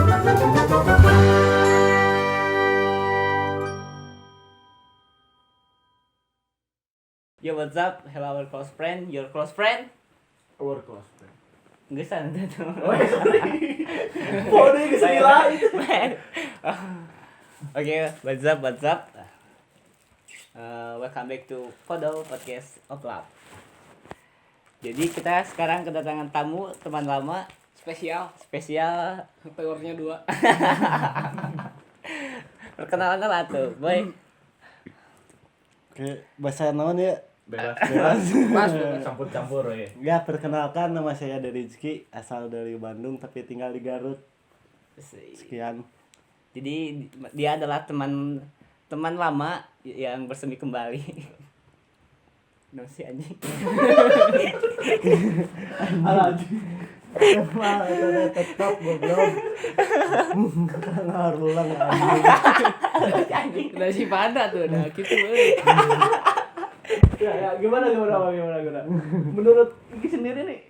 Yo, what's up? Hello, our close friend. Your close friend? Our close friend. Nggak sana tuh. Oh, boleh kesini lagi. Oke, what's up? What's up? Welcome back to Podo Podcast of Love. Jadi kita sekarang kedatangan tamu, teman lama spesial powernya 2. Perkenalan lah tuh, boy. Oke, bahasa naon ya? Bebas. Mas, Campur-campur ya. Ya, perkenalkan nama saya Rizky, asal dari Bandung tapi tinggal di Garut. Sekian. Jadi dia adalah teman lama yang bersemi kembali. Nah, si anjing. Wah, itu tetap goblok. Ngarulang anjing. udah si pada tuh udah gitu euy. Ya, gimana? Menurut Iki sendiri nih.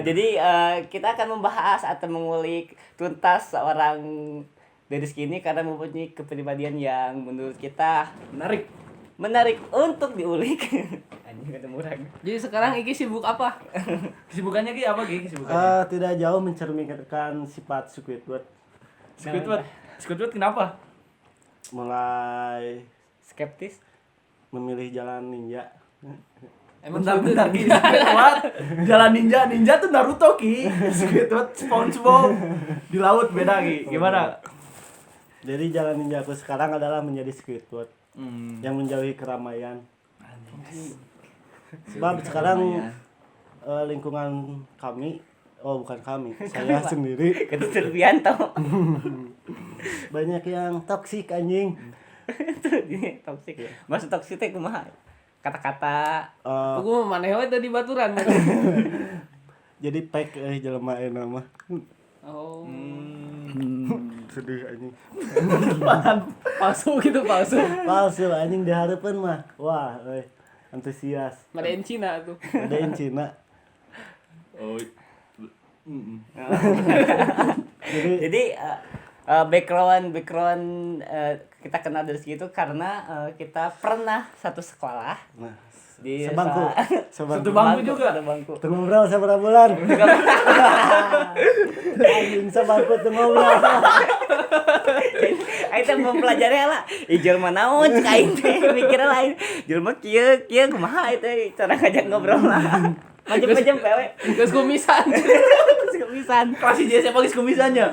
Jadi kita akan membahas atau mengulik tuntas seorang Rizky ini karena mempunyai kepribadian yang menurut kita menarik untuk diulik. Anjing ketemu orang. Jadi sekarang Iki sibuk apa? Kesibukannya Ki apa Ki kesibukannya? Tidak jauh mencerminkan sifat Squidward. Squidward kenapa? Mulai Skeptis. memilih jalan ninja. Bentar Ki. Squidward jalan ninja tuh Naruto Ki. Squidward SpongeBob di laut beda Ki. Gimana? Jadi jalan ninjaku sekarang adalah menjadi Squidward yang menjauhi keramaian. Sebab sekarang lingkungan kami, bukan kami, saya sendiri Ketut Surbianto. banyak yang toksik anjing. Tuh dia toksik. Maksud toksik teh kumaha? Kata-kata Aku maneh we teh di baturan. Jadi pek jelema nama. Oh. Sedih anjing. Palsu gitu, palsu. Palsu anjing dihareupeun mah. Wah, antusias. Made in Cina tuh. Ada yang Cina. Oh. Jadi background kita kenal dari situ karena kita pernah satu sekolah Nah, di sebangku. Satu bangku juga. Satu bangku. Teu ngobrol sabar bulan. Anjing sebangku teu ngobrol. Aing teh mempelajari lah. Jelema naon cek aing teh mikirna lain. Jelema kieu kumaha teh cara ngajak ngobrol lah. Majem-majem pewe. Geus kumisan. Kebisan. Kelas IJ saya pakai kumisannya.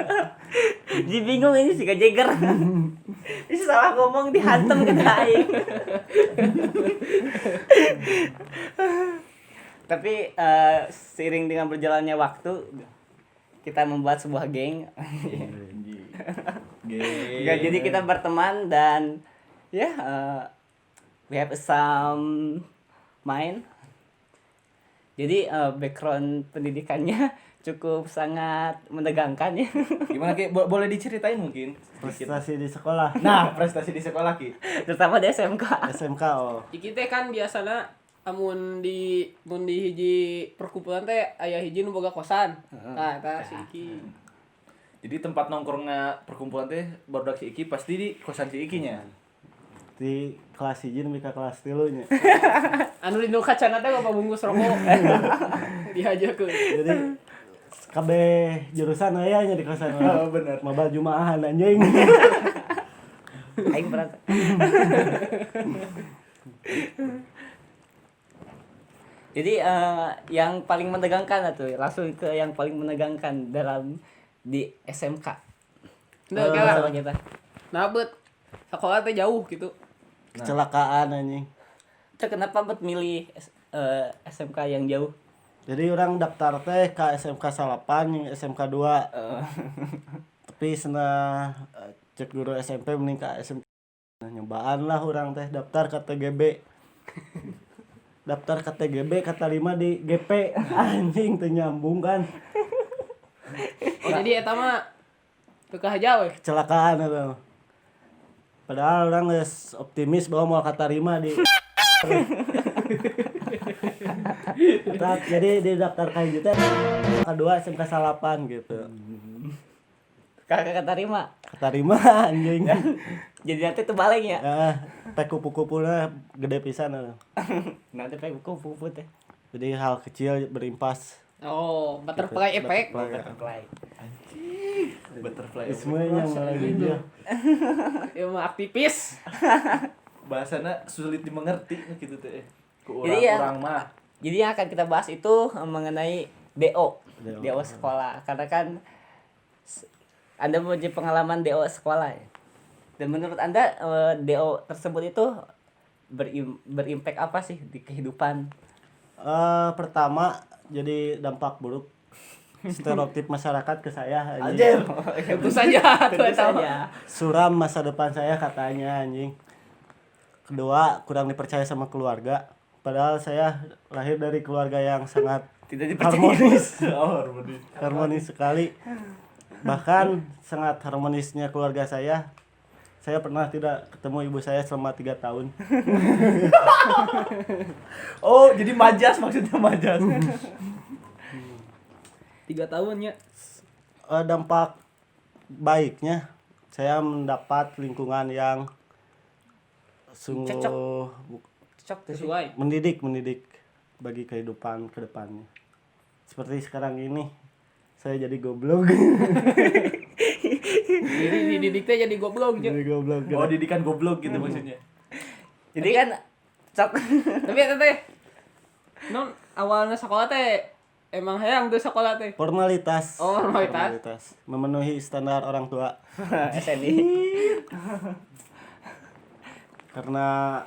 Jadi bingung ini si Jeger. Ini salah ngomong dihantem ke aing. Tapi seiring dengan berjalannya waktu kita membuat sebuah geng. Enggak, jadi kita berteman dan ya we have some mind. Jadi background pendidikannya cukup sangat menegangkan ya. Gimana Ki? Boleh diceritain mungkin? Prestasi di sekolah. Nah, prestasi di sekolah Ki. Terutama di SMK. SMK Iki teh kan biasana mun di hiji perkumpulan teh aya hiji nu boga kosan. Nah, eta si Iki. Jadi tempat nongkrongnya perkumpulan teh barudak si Iki pasti di kosan si Ikinya. di kelas 1 nepi ka kelas 3 nya. Anu di nu kacana teh loba bungkus rokok. Dihajakeun. Jadi kabeh jurusan aya nya di kosan. Oh, bener. Mabal jumaahan anjing. Aing berat. Jadi yang paling menegangkan tuh langsung ke yang paling menegangkan dalam di SMK. Nah, Sama kita. Nah, bet sekolah teh jauh gitu. Kecelakaan anjing. Itu kenapa buat milih SMK yang jauh? Jadi orang daftar teh ke SMK 8 yang SMK 2. Tapi cenah cek guru SMP mending ka SMK. Nah, nyobaan lah orang teh daftar ke TGB. Daftar ke TGB kata 5 di GP. Anjing teu nyambung kan. Oh, jadi eta mah teu kahaja we. Kecelakaan eta. Padahal orang geus optimis bahwa mau katarima di Jadi didaftarkan gitu kedua SMK Salapan gitu. Kakak keterima. Keterima anjing. Jadi nanti tuh balik ya. Teh kupu-kupuna gede pisan. Nanti pakai kupu teh. Jadi hal kecil berimpas. Oh, butterfly effect. Butterfly. Butterfly. Ismenya malah gitu. Ilmu aktivis. Bahasana sulit dimengerti gitu teh. Ku Jadi ya- urang mah. Jadi yang akan kita bahas itu mengenai DO. DO. DO sekolah. Karena kan Anda punya pengalaman DO sekolah ya. Dan menurut Anda DO tersebut itu berimpact apa sih di kehidupan? Pertama jadi dampak buruk stereotip masyarakat ke saya Anjir. Tentu saja, Tentu saja. suram masa depan saya katanya anjing. Kedua kurang dipercaya sama keluarga padahal saya lahir dari keluarga yang sangat Tidak dipercaya. harmonis Oh, harmonis. harmonis sekali, bahkan sangat harmonisnya keluarga saya pernah tidak ketemu ibu saya selama 3 tahun. Oh, jadi majas maksudnya majas. 3 tahun ya. Dampak baiknya saya mendapat lingkungan yang sungguh Cocok tuh sih. Sesuai. mendidik bagi kehidupan kedepannya. Seperti sekarang ini saya jadi goblok. Jadi dididiknya jadi goblok aja. Jadi goblok. Oh, didikan goblok gitu maksudnya. Jadi kan cok. Tapi ya teh. Non awalnya sekolah teh emang hayang tuh sekolah teh. Formalitas. Oh, formalitas. Memenuhi standar orang tua. SNI. Karena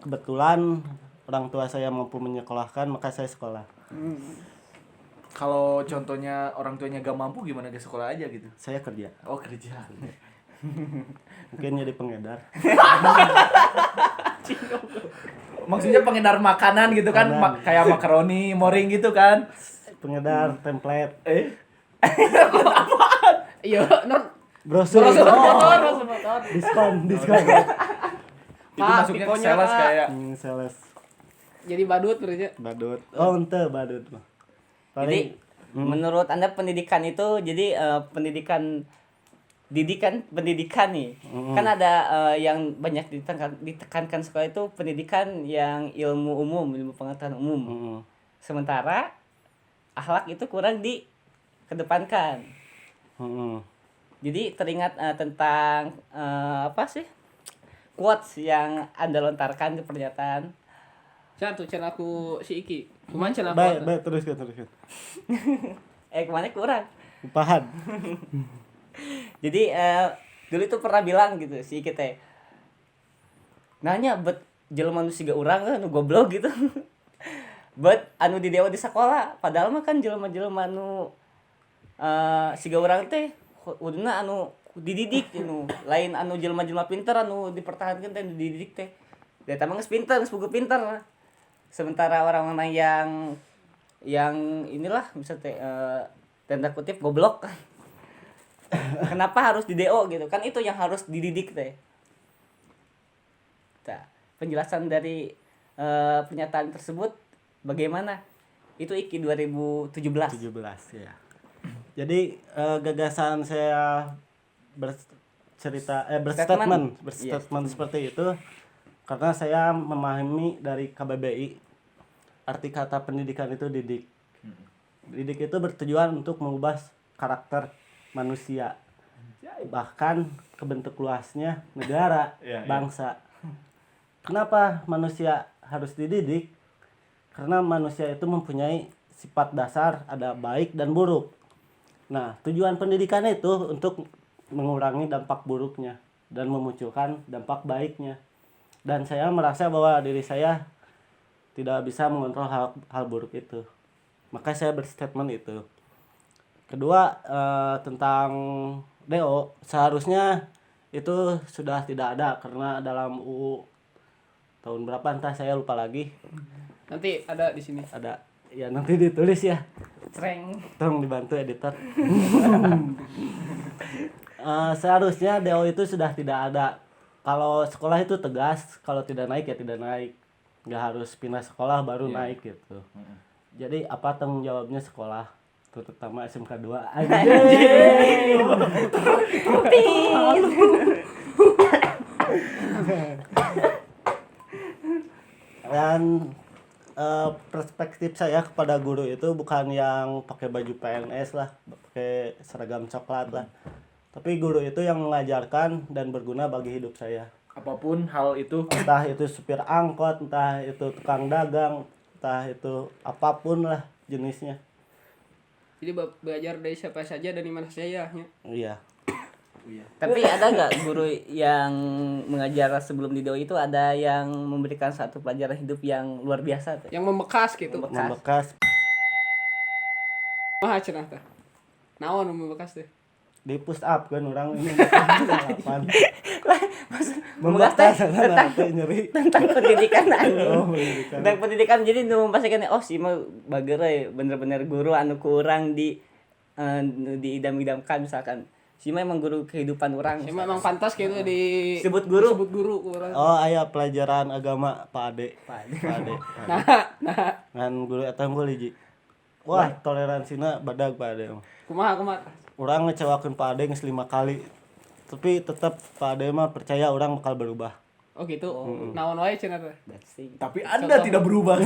kebetulan orang tua saya mampu menyekolahkan, maka saya sekolah. Kalau contohnya orang tuanya gak mampu gimana ke sekolah aja gitu. Saya kerja. Oh, kerja. Mungkin jadi pengedar. Maksudnya pengedar makanan gitu kan, Makanan. kayak makaroni, moring gitu kan. Pengedar template. Iya, non Brosur. motor. Diskon. Itu Pak, masuknya ke tiponya, sales Pak. kayak Sales. Jadi badut berarti. Badut. Oh, ente badut mah. Jadi menurut Anda pendidikan itu jadi pendidikan nih. Kan ada yang banyak ditekankan sekolah itu pendidikan yang ilmu pengetahuan umum. Sementara akhlak itu kurang dikedepankan. Jadi teringat tentang apa sih? Quotes yang Anda lontarkan ke pernyataan. Can aku si Iki. Kumaha can aku? Baik, teruskan. Kemana kurang. Upahan. Jadi dulu itu pernah bilang gitu si kita nanya bet jelema nu siga urang nu goblok gitu. Bet anu di dewa di sekolah padahal mah kan jelema-jelema nu siga urang teh uduna anu dididik anu lain anu jelema-jelema pinter anu dipertahankan teh dididik teh. Da tamang geus pinter, geus boga pinter. Sementara orang-orang yang inilah bisa teh tanda kutip goblok. Kenapa harus di DO gitu? Kan itu yang harus dididik teh. Nah, penjelasan dari pernyataan tersebut bagaimana? Itu Iki 2017. 17 ya. Jadi gagasan saya berstatement seperti itu karena saya memahami dari KBBI arti kata pendidikan itu didik. Didik itu bertujuan untuk mengubah karakter manusia. Bahkan kebentuk luasnya negara, bangsa. Kenapa manusia harus dididik? Karena manusia itu mempunyai sifat dasar ada baik dan buruk. Nah, tujuan pendidikan itu untuk mengurangi dampak buruknya dan memunculkan dampak baiknya. Dan saya merasa bahwa diri saya tidak bisa mengontrol hal buruk itu. Maka saya berstatement itu. Kedua, tentang DO, seharusnya itu sudah tidak ada karena dalam UU tahun berapa entah saya lupa lagi. Nanti ada di sini. Ada ya nanti ditulis ya. Sreng. Tolong dibantu editor. Seharusnya DO itu sudah tidak ada. Kalau sekolah itu tegas, kalau tidak naik ya tidak naik. nggak harus pindah sekolah baru Iya. naik gitu. Mm-mm. Jadi apa tanggung jawabnya sekolah, terutama SMK 2 Dan perspektif saya kepada guru itu bukan yang pakai baju PNS lah, pakai seragam coklat lah. Tapi guru itu yang mengajarkan dan berguna bagi hidup saya. Apapun hal itu. Entah itu supir angkot, entah itu tukang dagang, entah itu apapun lah jenisnya. Jadi belajar dari siapa saja dan di mana saja ya. Iya. Tapi ada nggak guru yang mengajar sebelum di doi itu ada yang memberikan satu pelajaran hidup yang luar biasa tuh? Yang membekas gitu. Membekas Mah cenah teh. Naon nu membekas teh? di push up kan orang ini delapan. Membekas teh tentang nyeri. tentang pendidikan Oh, anu. pendidikan. Tentang pendidikan jadi nu pastikan oh si mah bagere bener-bener guru anu kurang di diidam-idamkan misalkan. Si mah emang guru kehidupan orang. Ya memang pantas gitu Sebut guru. Sebut guru ku urang. Oh, aya pelajaran agama Pak Ade. Pak Ade. Pak Ade. Nah, Ngan guru eta unggul hiji. Wah, toleransinya badag Pak Ade. kumaha. Orang ngecewakeun Pak Ade geus 5 kali. Tapi tetap Pak Ade mah percaya orang bakal berubah. Oh gitu. Naon wae cenah teh. That's it. Tapi Anda tidak berubah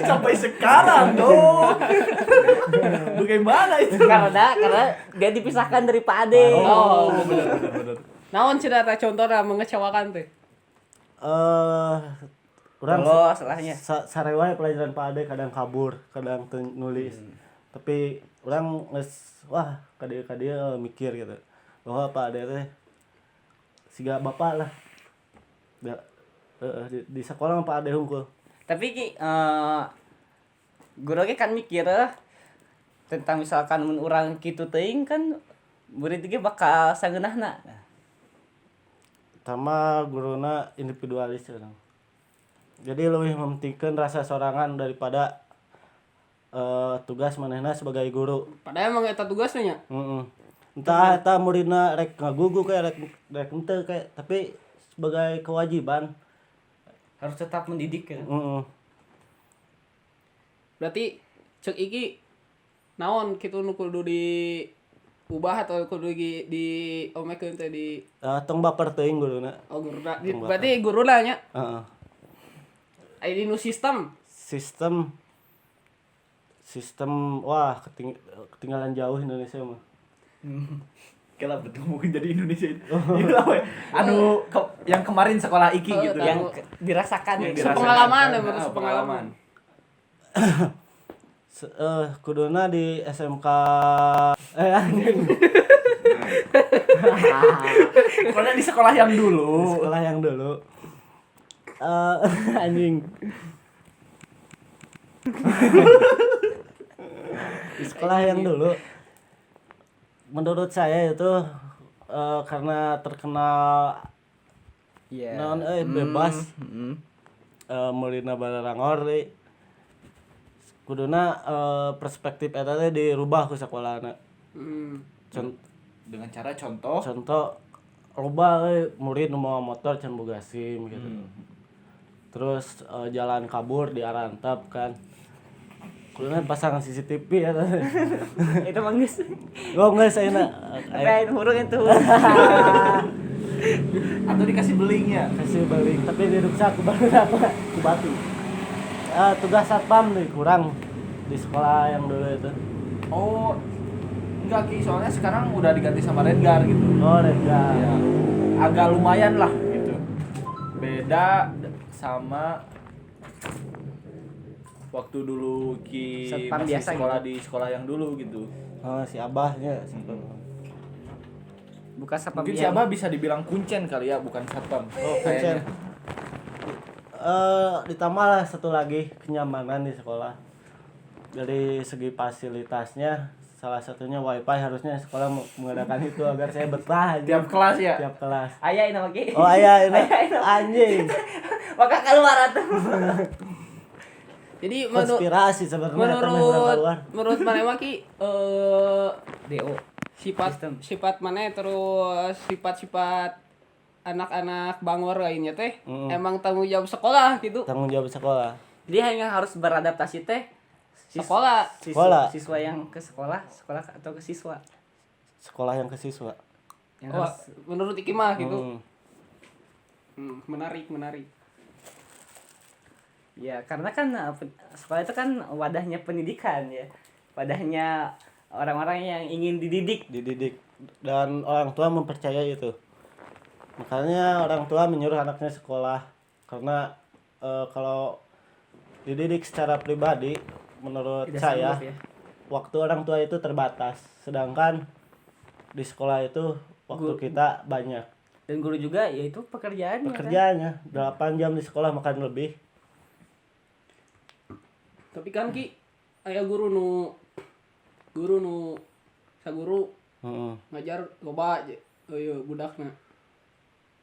sampai sekarang dong. Bagaimana itu? Karena dia dipisahkan dari Pak Ade. Oh, benar. Naon cenah teh contohna mengecewakan teh? Orang Oh, salahnya. sare wae pelajaran Pak Ade kadang kabur, kadang teu nulis. Tapi orang geus wah kadia mikir gitu. Bahwa Pak Ade teh siga bapak lah. Di sekolah mah Pak Ade hungkul. Tapi ki guru ge kan mikir tentang misalkan mun urang kitu teuing kan murid ge bakal sangeunahna. Sama guruna individualis orang. Jadi lebih mementingkan rasa sorangan daripada tugas manehna sebagai guru. Padahal emang eta tugasnya nya. Entah eta muridna rek ngagugu kayak rek henteu kayak tapi sebagai kewajiban. Harus tetap mendidik kan. Berarti cek iki naon kitu nu kudu diubah atau kudu di omekeun teh di Tong baper teuing guruna. oh guruna. Berarti guruna nya. Heeh. Aya di nu sistem. Sistem wah ketinggalan jauh Indonesia mah. Kalau betul mungkin jadi Indonesia itu. Iya we. Anu yang kemarin sekolah iki Oh, gitu. Yang dirasakan Yang gitu. dirasakan. Sepengalaman ya, Ah, menurut sepengalaman. Kuduna di SMK anjing. Pokoknya di sekolah yang dulu. Sekolah yang dulu. Anjing. Di sekolah yang dulu menurut saya itu karena terkenal Iya. naon bebas Heeh. muridna bararangor deui. Kuduna perspektif eta teh dirubah ku sakolahna. Dengan cara contoh. Contoh loba murid nu mau motor can boga SIM gitu. Terus jalan kabur diarantap kan. Kuduna pasangan CCTV ya. Itu mah geus. Oh geus ayeuna. Lain hurung itu. Atau dikasih belingnya. Kasih balik tapi diruksak ku apa? Ku batu. Tugas satpam nih kurang di sekolah yang dulu itu. Oh, enggak Ki, soalnya sekarang udah diganti sama Redgar gitu. Oh, Rega. Ya, agak lumayan lah gitu. Beda sama waktu dulu Ki Satpam masih biasa sekolah di sekolah yang dulu gitu. Oh, si Abahnya. Bukan satpam Mungkin si yang- Abah bisa dibilang kuncen kali ya, bukan satpam. Oh, Kayaknya. kuncen. Ditambah lah satu lagi kenyamanan di sekolah. Dari segi fasilitasnya salah satunya wifi harusnya sekolah mengadakan itu agar saya betah aja Tiap kelas ya. tiap kelas. Aya ini mah Ki. Oh aya ini Aya ini. anjing. Maka keluar atuh. Jadi Konspirasi sebenarnya eta mah urang keluar. menurut mana mah Ki DO. sifat mana terus sifat-sifat anak-anak bangor lainnya teh Mm. emang tanggung jawab sekolah gitu. Tanggung jawab sekolah. Dia hanya harus beradaptasi teh Sekolah. Sekolah. Siswa yang ke sekolah atau ke siswa Sekolah yang ke siswa. yang Oh, harus menurut Iki mah gitu. Hmm. Menarik. ya karena kan sekolah itu kan wadahnya pendidikan ya. Wadahnya orang-orang yang ingin dididik. Dan orang tua mempercayai itu. Makanya orang tua menyuruh anaknya sekolah karena kalau dididik secara pribadi menurut Tidak saya sanggup ya. waktu orang tua itu terbatas, sedangkan di sekolah itu waktu kita banyak. Dan guru juga yaitu pekerjaannya kan. Pekerjaannya 8 jam di sekolah makan lebih. Tapi kan Ki aya guru nu saguru Heeh. ngajar loba aja. Budakna.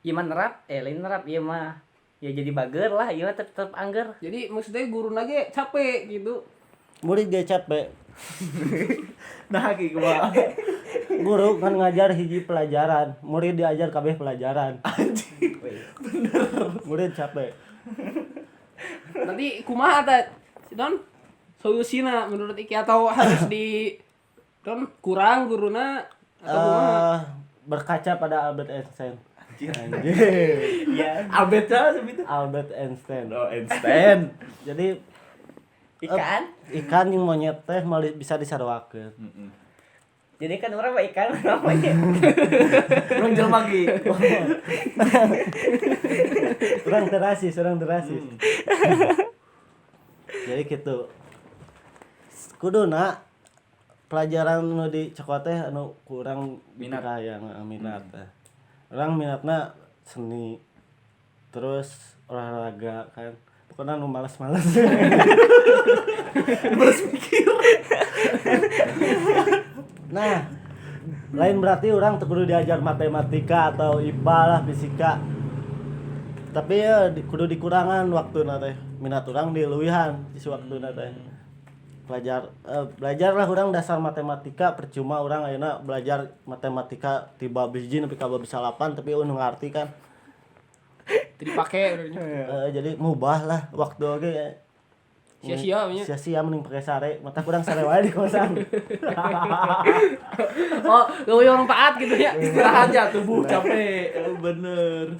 Ieu mah nerap, lain nerap ieu mah. Ya jadi bager lah, ieu mah tetep angger. Jadi maksudnya guruna ge capek gitu. Murid dia capek. Nah ki kumaha. Guru kan ngajar hiji pelajaran, murid diajar kabeh pelajaran. Murid capek. Nanti kumaha ta? Don solusina menurut Iki atau harus di don kurang guruna atau kumaha? Berkaca pada Albert Einstein. Anjir. Iya. Albetnya segitu. Albert Einstein. Oh, Einstein. Jadi Ikan. yang monyet teh malah bisa disarwakeun. Jadi kan orang mah ikan namanya. Urang jelema ki. Urang terasis. Jadi gitu. Kuduna pelajaran nu di cekot teh anu kurang Minat. yang minat teh. Urang minatna seni. Terus olahraga kan. Pokoknya nu males-males. Males mikir. Nah, lain berarti orang teu kudu diajar matematika atau IPA lah, fisika. Tapi ya kudu dikurangan waktuna teh. Minat urang dileuwihan di waktuna teh. Belajarlah urang dasar matematika, percuma urang ayeuna belajar matematika ti bab 1 nepi ka bab 8 tapi nu ngarti kan. Dipake Jadi mubah lah waktu oge. Sia-sia nya. Sia-sia mending pake sare, mata kurang sare wae di kosan. Oh, leuwih manfaat gitu ya. Istirahat ya tubuh capek. Bener.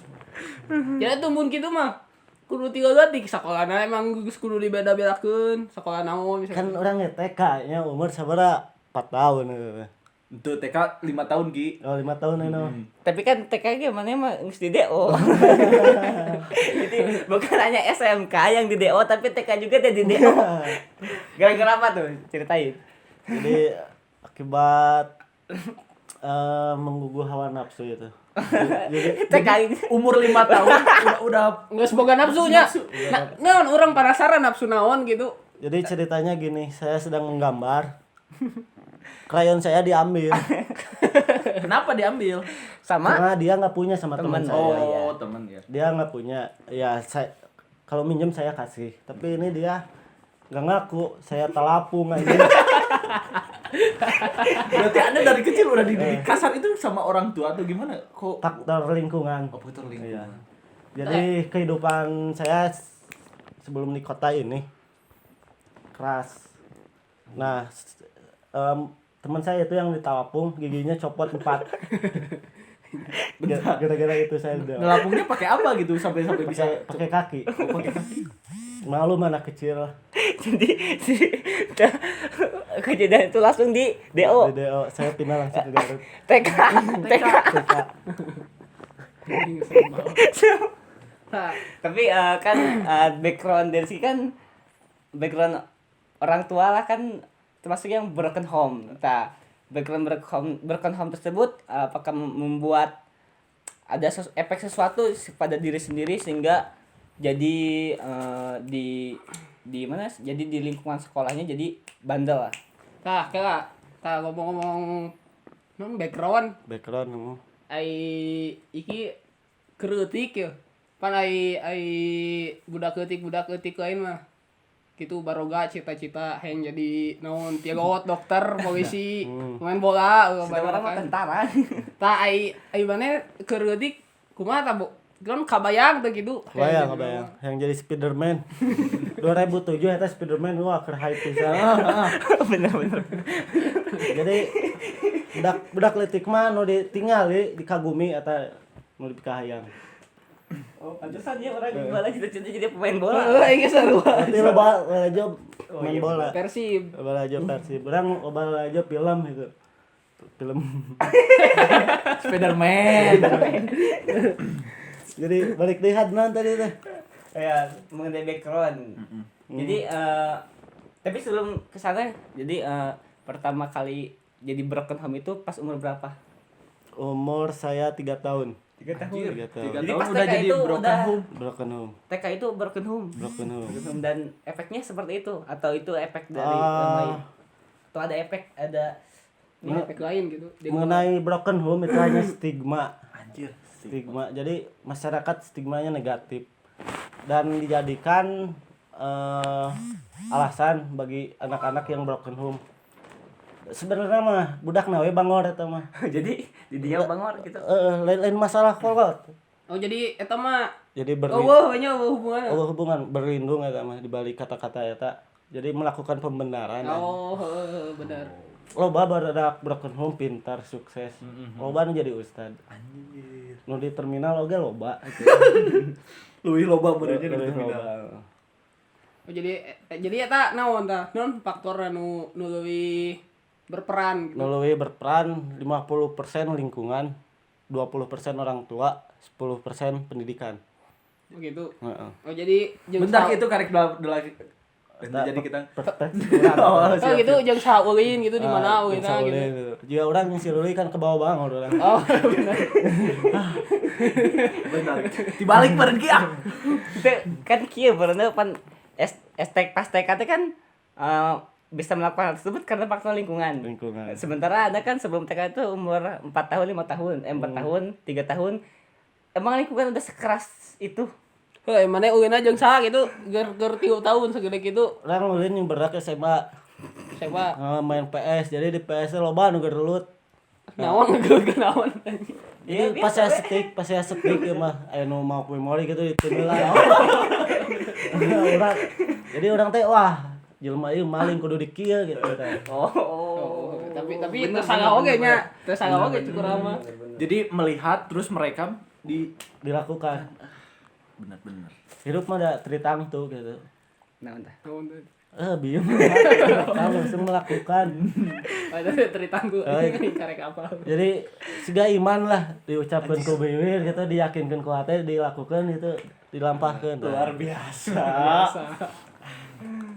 Jadi tuh mun kitu mah kudu 3 detik sakolana emang geus kudu dibeda-bedakeun sakola naon misalnya. Kan orang ya TK nya umur sabaraha 4 tahun. Untuk TK 5 tahun ki. Oh 5 tahun itu. Tapi kan TK ge mana mah geus di DO. Jadi bukan hanya SMK yang di DO tapi TK juga ada di DO. Gara-gara apa tuh? Ceritain. Jadi akibat menggugah hawa nafsu itu. Jadi TK Umur 5 tahun udah Geus boga nafsunya. Naon urang penasaran nafsu naon gitu. jadi ceritanya gini, saya sedang menggambar. Krayon saya diambil kenapa diambil? sama karena dia nggak punya sama teman Temen. saya. Oh, teman ya. Dia nggak punya. Ya saya kalau minjem saya kasih, tapi ini dia nggak ngaku. Saya telapung aja. Berarti Anda dari kecil udah dididik kasar itu sama orang tua atau gimana? Kok Faktor lingkungan. faktor Iya. lingkungan? Jadi kehidupan saya sebelum di kota ini keras. Nah, teman saya itu yang di Talapung giginya copot 4. Gara-gara itu saya udah Ngelapungnya pakai apa gitu sampai bisa pakai kaki. pakai kaki? Malu anak kecil. jadi kejadian itu langsung di DO. Di DO saya pindah langsung ke Garut. TK. TK. Nah, Tapi kan background dari sini kan background orang tua lah kan termasuk yang broken home. Nah, background broken home tersebut apakah membuat ada efek sesuatu pada diri sendiri sehingga jadi di mana? Jadi di lingkungan sekolahnya jadi bandel lah. kira ngomong-ngomong background Background. iki kreutik ya. Pan ai budak keutik lain mah gitu baroga cita-cita hayang jadi naon tiagot dokter polisi main bola Sudah orang mah tentara. ta ai mana kreutik kumaha tah Bu? Kan kabayang tuh gitu. Kebayang yang jadi Spiderman 2007 eta Spiderman wah keur hype pisan. Bener. Jadi budak leutik mah nu ditinggali dikagumi eta nu dipikahayang. Oh, pantesan ya orang bola cita-cita jadi pemain bola. Ingat sarua. Berarti loba aja main iya, bola. Persib. Loba aja Persib. Urang loba aja film itu. Film. Spiderman. Jadi balik deh hadnan tadi teh. Ya, mengenai background. Jadi tapi sebelum ke sana jadi pertama kali jadi broken home itu pas umur berapa? Umur saya 3 tahun. 3 tahun. 3 tahun. 3 Jadi tahun pas udah TK jadi itu broken udah- home. Broken home. TK itu broken home. Broken home. Broken home. Dan efeknya seperti itu atau itu efek dari Ah. atau ada efek ada Ini efek lain gitu. Dia Mengenai broken home itu hanya stigma. Anjir. Stigma. Jadi masyarakat stigmanya negatif dan dijadikan alasan bagi anak-anak yang broken home. Sebenarnya mah budak nawe bangor eta mah. jadi di dia bangor gitu. Lain masalah kolot. Oh jadi eta mah Jadi banyak hubungan. hubungan berlindung eta mah dibalik kata-kata eta. Jadi melakukan pembenaran. Oh, benar. Loba barudak broken home pintar sukses. Loba nu jadi ustad. Anjir. Nu di terminal oge loba. Luwih loba benernya di Leuwih terminal. loba. Oh jadi eta naon tah? Naon faktor nu leuwih berperan gitu. Nu leuwih berperan 50% lingkungan, 20% orang tua, 10% pendidikan. Oh gitu. Heeh. Oh jadi jeung Bentar sa- itu karek lagi. Jadi kita perspektif Oh, Oh gitu jeung saulin gitu di mana ulina gitu. Juga orang yang siluli kan ke bawah bang orang. Oh benar. benar. Dibalik beren kieu. Itu kan kieu berenang pan estek pas TK teh kan bisa melakukan hal tersebut karena faktor lingkungan. Lingkungan. Sementara Anda kan sebelum TK itu umur 4 tahun, 5 tahun, 4 tahun, 3 tahun. Emang lingkungan udah sekeras itu. Heuh mana ulina jeung saha gitu ger 3 tahun segede gitu. Orang ulin yang berak SMA Siapa? main PS, jadi di PS loba nu gerelut. Naon geus naon. Jadi pas saya stick ya mah aya nu mau memori gitu ditimil lah. Orang jadi orang teh wah jelema ieu maling kudu di kieu gitu teh. Oh, tapi teu salah oge nya. Teu salah oge cukur mah. Jadi melihat terus merekam Dilakukan. benar-benar. Hidup mah ada tritang tuh gitu. Nah, entah. Naon teh? Bieu langsung melakukan. Ada ceritangku karek apa. Jadi siga iman lah diucapkan ku bibir gitu diyakinkan ku hati dilakukan itu dilampahkan. Luar biasa.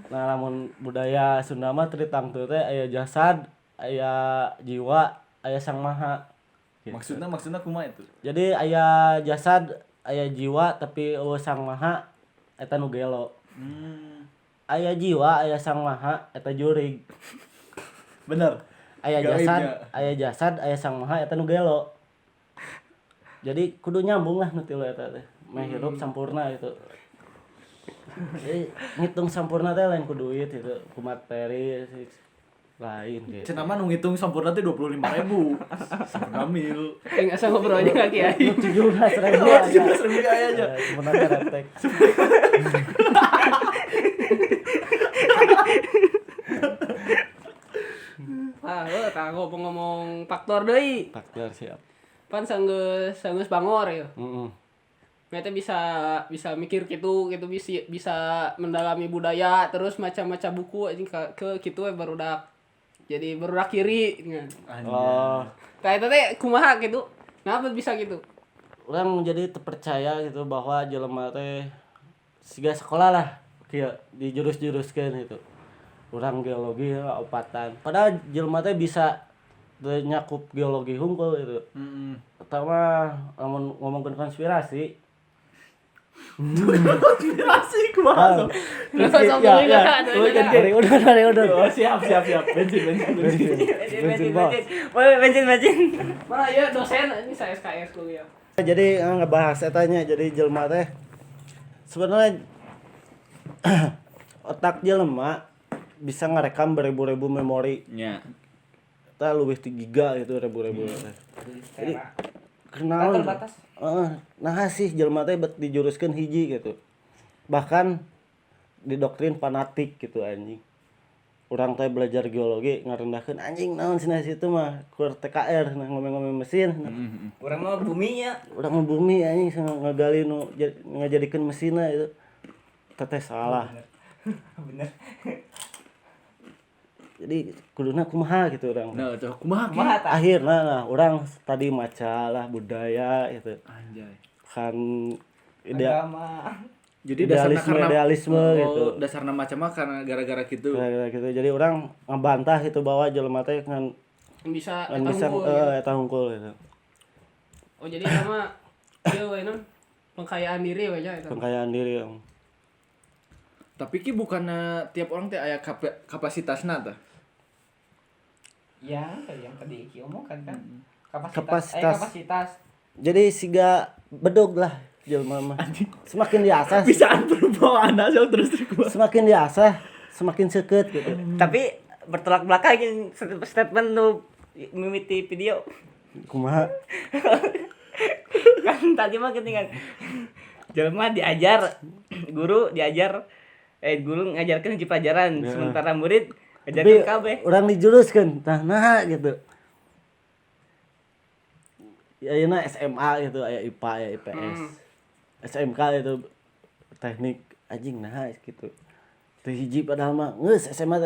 Nah, lamun budaya Sunda mah tritang tuh teh aya jasad, aya jiwa, aya sang maha. Gitu. Maksudnya kumaha itu? Jadi aya jasad, aya jiwa tapi eueuh sang maha eta nu gelo. Aya jiwa, aya sang maha eta jurig. Bener. Aya jasad, aya sang maha eta nu gelo. Jadi kudu nyambung lah nu tilu eta teh. Meh hirup sampurna itu. Jadi ngitung sampurna teh lain ku duit itu, ku materi lain gitu. Cenah mah nu ngitung sampurna teh 25.000. Sampurna mil. Enggak usah ngobrol aja kaki ai. 17.000 Oh, aja. 17.000 aja. Sebenarnya kretek. Tah ngomong faktor deui. Faktor siap. Pan sanggeus bangor ya. Heeh. Mereka bisa mikir gitu bisa mendalami budaya terus macam-macam buku anjing ke kitu we barudak. Jadi barudak kiri kan. Oh, Kayak teh kumaha gitu. Kenapa bisa gitu? orang jadi terpercaya gitu bahwa jelema teh siga sekolah lah kieu di jurus-juruskeun itu. Urang geologi opatan. Padahal jelema teh bisa teu nyakup geologi hungkul itu. Pertama lamun ngomongkeun konspirasi. Konspirasi kumaha? Udah. Oh, siap. Bensin. Bensin. Mana ya dosen ini saya SKS kuliah. Jadi ngebahas etanya jadi jelema teh sebenarnya otak jelema bisa ngerekam beribu-ribu memori. Nya. Eta leuwih ti giga itu ribu-ribu teh. Jadi kenal terbatas. nah sih jelema teh bet dijuruskeun hiji gitu. Bahkan didoktrin fanatik gitu anjing. Urang teh belajar geologi ngarendahkeun anjing naon cenah situ mah kur TKR nah ngomong-ngomong mesin. Urang mah buminya. Urang mah bumi anjing ngagali nu ngajadikeun mesinna itu. Teteh salah. Bener. Jadi kuduna kumaha gitu urang. Nah, tuh kumaha ki? Kumaha tah? Akhirna nah urang tadi maca lah budaya gitu. Anjay. Kan ide Agama. Jadi dasarnya idealisme karena idealisme gitu. Dasarnya macam mah karena gara-gara gitu. Kayak gitu. Jadi orang ngabantah itu bahwa jelema teh ngan Bisa bisa unggul, gitu. eta hungkul gitu. Oh jadi sama ieu we non pengkayaan diri we nya eta. Pengkayaan diri yang Tapi ki bukannya tiap orang teh aya kapasitasna tah. Yang tadi Iki omongkan kan. Kapasitas. Kapasitas. jadi siga bedog lah jelema mah. Semakin diasah, Bisaan perubahan asal terus kumaha. semakin diasah, semakin seukeut gitu. Tapi bertolak belakang yang statement nu mimiti video. Kumaha? Kan tadi mah geuning kan. Jelema diajar, guru ngajarkeun hiji pelajaran, Ya. sementara murid Tapi ngajarkeun kabeh. urang dijuruskeun nah gitu. Ya ayeuna SMA gitu, aya IPA, aya IPS. SMK itu teknik anjing nah gitu. Teu hiji padahal mah geus SMA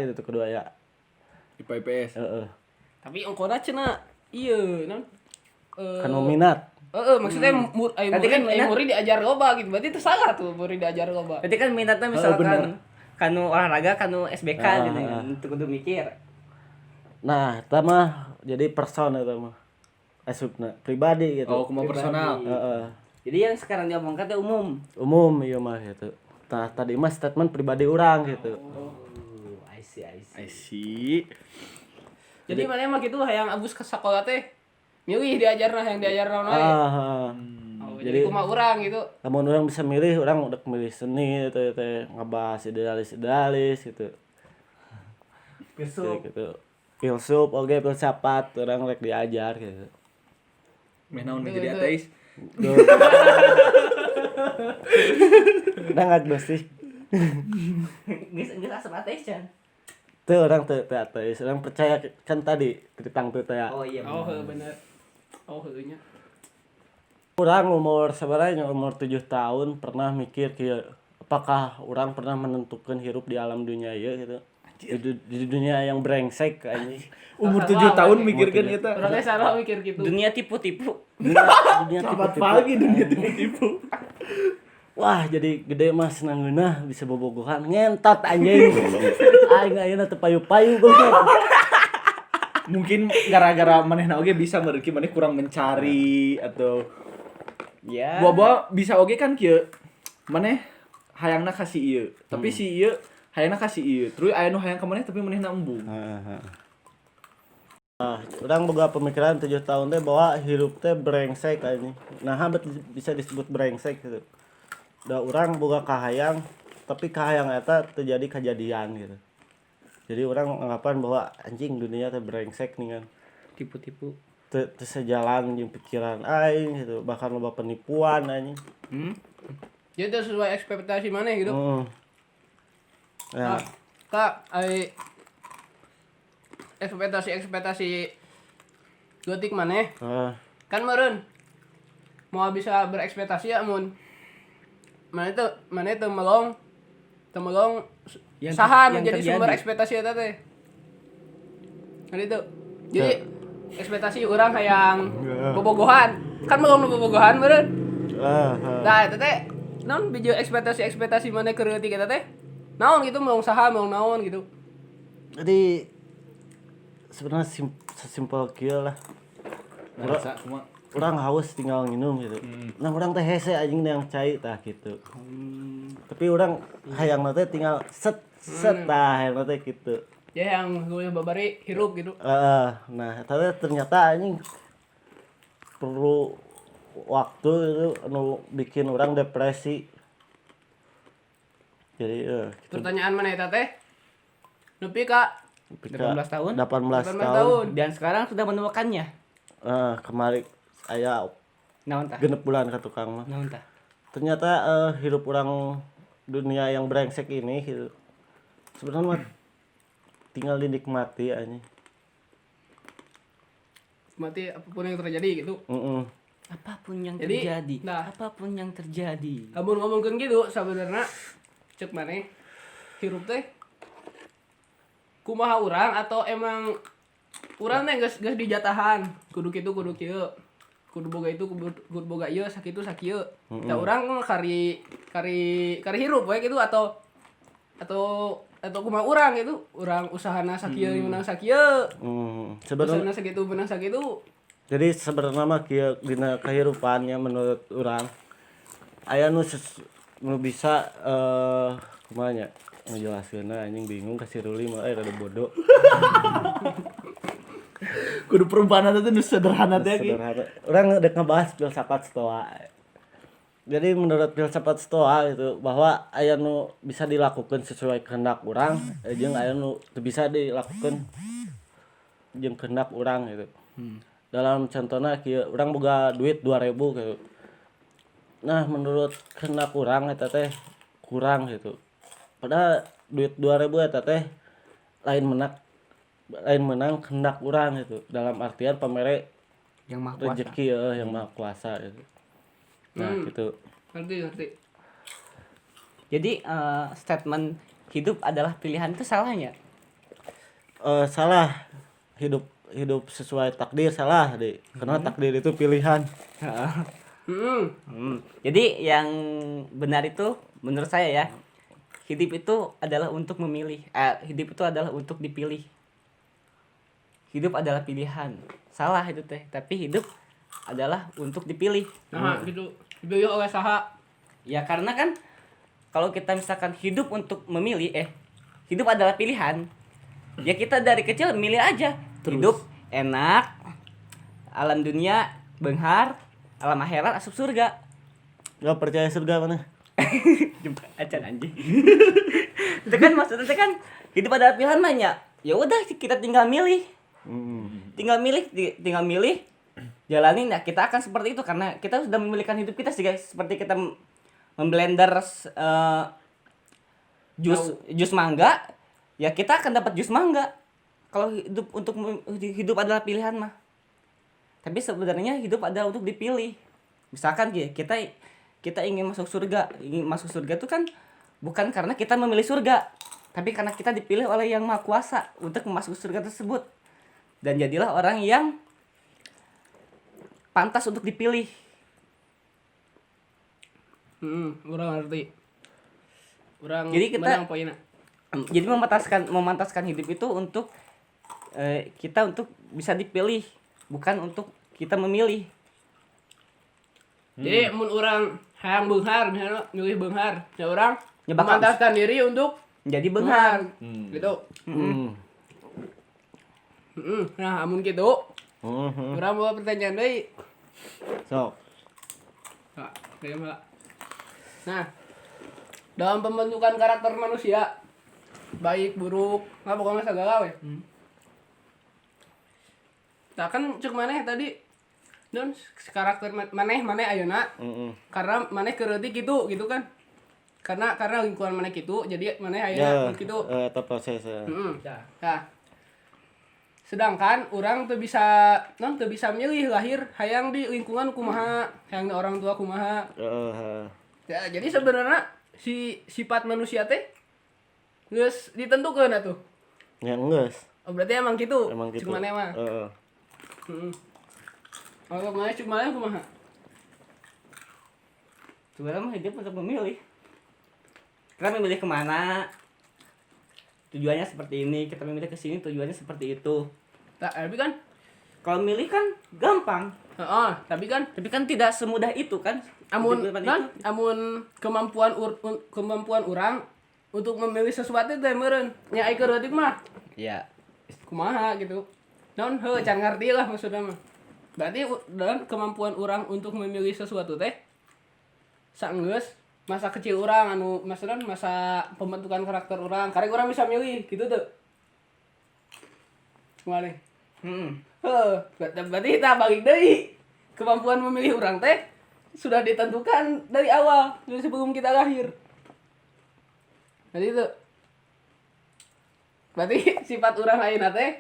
gitu tuh kedua ya. IPA IPS. Heeh. Tapi ongkona cenah ieu non Kan minat. maksudnya Tadi kan minat. murid diajar loba gitu. Berarti itu salah tuh murid diajar loba. Berarti kan minatnya bener. misalkan kanu olahraga, kanu SBK gitu kan. Untuk kudu mikir. Nah, eta mah jadi person eta mah. Asupna pribadi gitu. Oh, kumaha personal. Heeh. Jadi yang sekarang diomongkan teh umum. Umum ieu mah gitu. Nah, tadi mah statement pribadi orang gitu. I see. I see. Jadi mana emang gitu hayang abus ke sekolah teh. Milih diajarna yang diajarna we. Oh, jadi Jadi kumaha urang gitu. lamun orang bisa milih, orang udah milih seni teh ngebahas idealis gitu. Besok. Gitu. Filsuf oge filsafat orang rek diajar gitu. Meh naon jadi ateis? Udah agnostik. Geus asap ateis can. Tuh orang teu ateis, orang percaya kan tadi tentang teu teh. Oh iya. Oh, bener. Oh, heuh nya. Orang umur sebenarnya umur 7 tahun pernah mikir kieu, apakah orang pernah menentukan hidup di alam dunia ieu gitu. Di dunia yang brengsek anjing. Umur 7 tahun mikirkeun eta. Urang teh salah mikir gitu. Dunia tipu-tipu. Dunia Selamat tipu-tipu. pagi dunia tipu-tipu. Wah, jadi gede mah senang geunah bisa bobogohan ngentot anjing. Aing ayeuna teu payu-payu goblok. Mungkin gara-gara manehna oge bisa mereki maneh kurang mencari atau Ya. buah bisa oge kan kieu. Maneh hayangna kasih ieu, tapi si ieu hayangna kasih ieu. Terus aya nu hayang ka maneh tapi manehna embung. Urang boga pemikiran 7 tahun teh bahwa hirup teh brengsek anjing. Nah, bisa disebut brengsek gitu. Da urang boga kahayang, tapi kahayang eta terjadi kejadian gitu. Jadi orang anggapan bahwa anjing dunia teh brengsek nih kan. Tipu-tipu. Teu sejalan jeung pikiran aing gitu, bahkan loba penipuan anjing. Jadi itu sesuai ekspektasi mana gitu. Ya. Kak, ekspektasi gotik mana? Kan meureun mau bisa berekspektasi ya mun mana itu melong saha yang menjadi terjadi. sumber ekspektasi eta teh. Kan itu. Jadi ekspektasi orang hayang bobogohan. Kan melong nu bobogohan meureun. Nah, eta teh naon biji ekspektasi mana keur leutik eta teh? Naon gitu melong saha melong naon gitu. Jadi sebenarnya sesimpel kieu lah. Ngerasa kumaha? Orang haus tinggal minum gitu. Nah, orang teh hese anjing yang cai tah gitu. Tapi orang hayang teh tinggal set tah hayang teh gitu. Ya yang gue babari hirup gitu. Nah, tapi ternyata anjing perlu waktu itu anu bikin orang depresi. Jadi Pertanyaan mana eta teh? Nepi ka 18 tahun? 18 18 tahun. tahun. Dan sekarang sudah menemukannya. Kemarin aya Naon tah? genep bulan ka tukang mah. Naon tah? Ternyata hidup orang dunia yang brengsek ini sebenarnya mah tinggal dinikmati aja. Mati apapun yang terjadi gitu. Apapun yang Jadi, terjadi, nah. apapun yang terjadi. Amun ngomongkeun gitu sebenarnya cek maneh hirup teh kumaha urang atau emang urang teh geus dijatahan kudu kitu kudu kieu kudu boga itu kudu boga ieu sakitu sakieu da urang kari hirup we gitu atau kumaha urang gitu urang usahana sakieu menang sakieu Sebenarnya usahana sakitu menang sakitu. jadi sebenarnya mah kieu dina kehidupannya menurut urang aya nu bisa kumaha nya ngejelaseunna anjing bingung kasih Ruli mah rada bodoh. Kudu perumpamaan itu sederhana teh ki. Sederhana. Orang udah ngebahas filsafat stoa. Jadi menurut filsafat stoa itu bahwa aya nu bisa dilakukan sesuai kehendak urang, jeung aya nu teu bisa dilakukan jeung kehendak urang gitu. Dalam contohna kieu urang boga duit 2.000 gitu. Nah, menurut kehendak urang eta teh kurang gitu. Padahal duit 2.000 eta teh lain menang kehendak urang gitu. Dalam artian pamere Yang maha kuasa. rezeki yang maha kuasa gitu. Nah, gitu. Ngerti. Jadi statement hidup adalah pilihan itu salahnya. Salah hidup sesuai takdir salah deh. Karena takdir itu pilihan. Jadi yang benar itu menurut saya ya, hidup itu adalah untuk memilih. Hidup itu adalah untuk dipilih. Hidup adalah pilihan. Salah itu teh. Tapi hidup adalah untuk dipilih. Nah, gitu. Dipilih oleh saha? Ya karena kan kalau kita misalkan hidup untuk memilih, hidup adalah pilihan. Ya kita dari kecil milih aja. Hidup enak, alam dunia benghar, alam akhirat asup surga. Gak percaya surga mana? Jumpa acan anjing. Itu kan maksudnya kan hidup adalah pilihan mah ya. Ya udah kita tinggal milih. Tinggal milih jalanin ya kita akan seperti itu karena kita sudah memilihkan hidup kita sih guys. Seperti kita memblender jus mangga, ya kita akan dapat jus mangga. Kalau hidup adalah pilihan mah. Tapi sebenarnya hidup adalah untuk dipilih. Misalkan kita ingin masuk surga. Ingin masuk surga itu kan bukan karena kita memilih surga, tapi karena kita dipilih oleh Yang Maha Kuasa untuk masuk surga tersebut. Dan jadilah orang yang pantas untuk dipilih. Urang ngerti. Urang Jadi kita- menang poinna. Jadi memantaskan hidup itu untuk kita untuk bisa dipilih, bukan untuk kita memilih. Jadi mun urang hayang beunghar misalnya milih beunghar, ya urang Ya bakal- memantaskan diri untuk Jadi benghar. Gitu. Nah, amun gitu, urang bawa pertanyaan deui. Sok. Nah, kayak mah. Nah, dalam pembentukan karakter manusia, baik buruk, pokoknya segala we. Nah, kan cek maneh tadi non karakter maneh ayeuna karena maneh kereutik gitu kan. Karena lingkungan maneh gitu, jadi maneh ayeuna gitu. Eta prosesnya. Nah, sedangkan orang tuh bisa milih lahir hayang di lingkungan kumaha, hayang di orang tua kumaha. Ya, jadi sebenarnya sifat manusia teh geus ditentukeun atuh. Ya geus. Oh, berarti emang gitu. Emang gitu. Cuma maneh mah. Kalau maneh cuma maneh kumaha? Sebenarnya mah hidup untuk memilih. Kita memilih kemana, tujuannya seperti ini. Kita memilih ke sini, tujuannya seperti itu. Tapi kan Kalau milih kan gampang, tapi kan tapi kan tidak semudah itu kan. amun Di depan kan itu. amun kemampuan orang untuk memilih sesuatu teh meureun. Nya ai kereutik mah Ya. kumaha gitu. Naon heuh can ngarti lah maksudna mah. Berarti dengan kemampuan orang untuk memilih sesuatu teh saenggeus masa kecil orang anu maksudna masa pembentukan karakter orang, karek orang bisa milih gitu tuh. Kumaha? Heuh, berarti kita bagi deui. kemampuan memilih orang teh sudah ditentukan dari awal, dari sebelum kita lahir. Jadi itu. Berarti sifat orang lain teh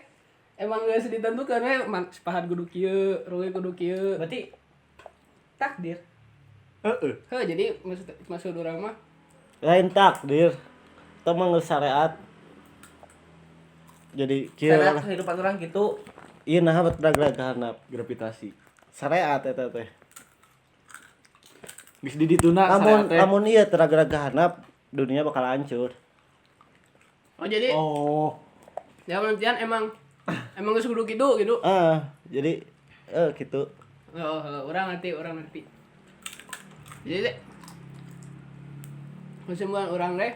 emang geus ditentukan we sepahat kudu kieu, roe kudu kieu. Berarti takdir. Heeh. Heuh, jadi maksud orang mah lain takdir itu mah geus syariat. Jadi kieu Syariat lah. kehidupan orang gitu. Ieu nah bet handap Gravitasi. syariat eta teh. Geus di dituna Lamun teh. lamun ieu teraga-raga handap dunia bakal hancur. oh jadi Oh. ya pengertian emang geus kudu kitu gitu. Jadi gitu. Orang ngerti. Jadi kesimpulan orang deh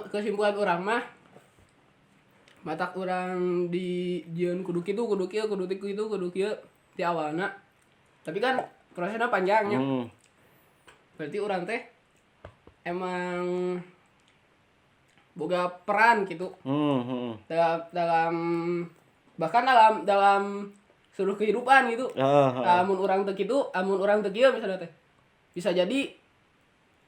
kesimpulan orang mah matak orang di jieun kudu kitu kudu kieu ti awalna. Tapi kan prosesnya panjangnya. Berarti orang teh emang boga peran gitu dalam bahkan dalam seluruh kehidupan gitu. Amun orang teu kitu, amun orang teu kieu misalnya teh bisa jadi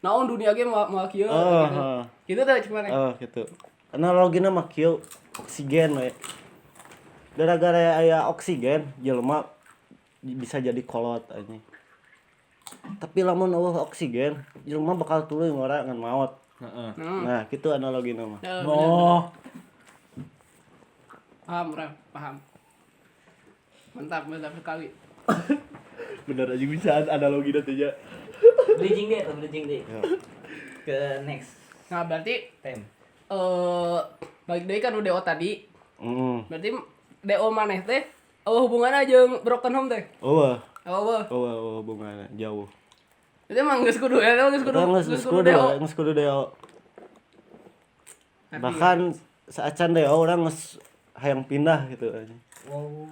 naon dunia ge moal kieu gitu. Kitu teh cuman. Gitu. Analogina mah kieu oksigen we. Gara-gara aya oksigen jelema bisa jadi kolot anjing. Tapi lamun eueuh oksigen, jelema bakal tuluy ngora ngan maot. Heeh. Nah, kitu analogina mah. Oh. Paham. Mantap sekali. Bener aja bisa analogi teh ya. Bridging deh. Ya. Ke next Nah, berarti time. balik deui kan DO tadi. Heeh. Berarti DO maneh teh hubunganna jeung broken home teh. Eueuh. Oh, Hubunganna jauh. itu emang geus kudu ya, geus kudu. Geus kudu deo. Bahkan saacan deo orang geus hayang pindah gitu anjing. Wow.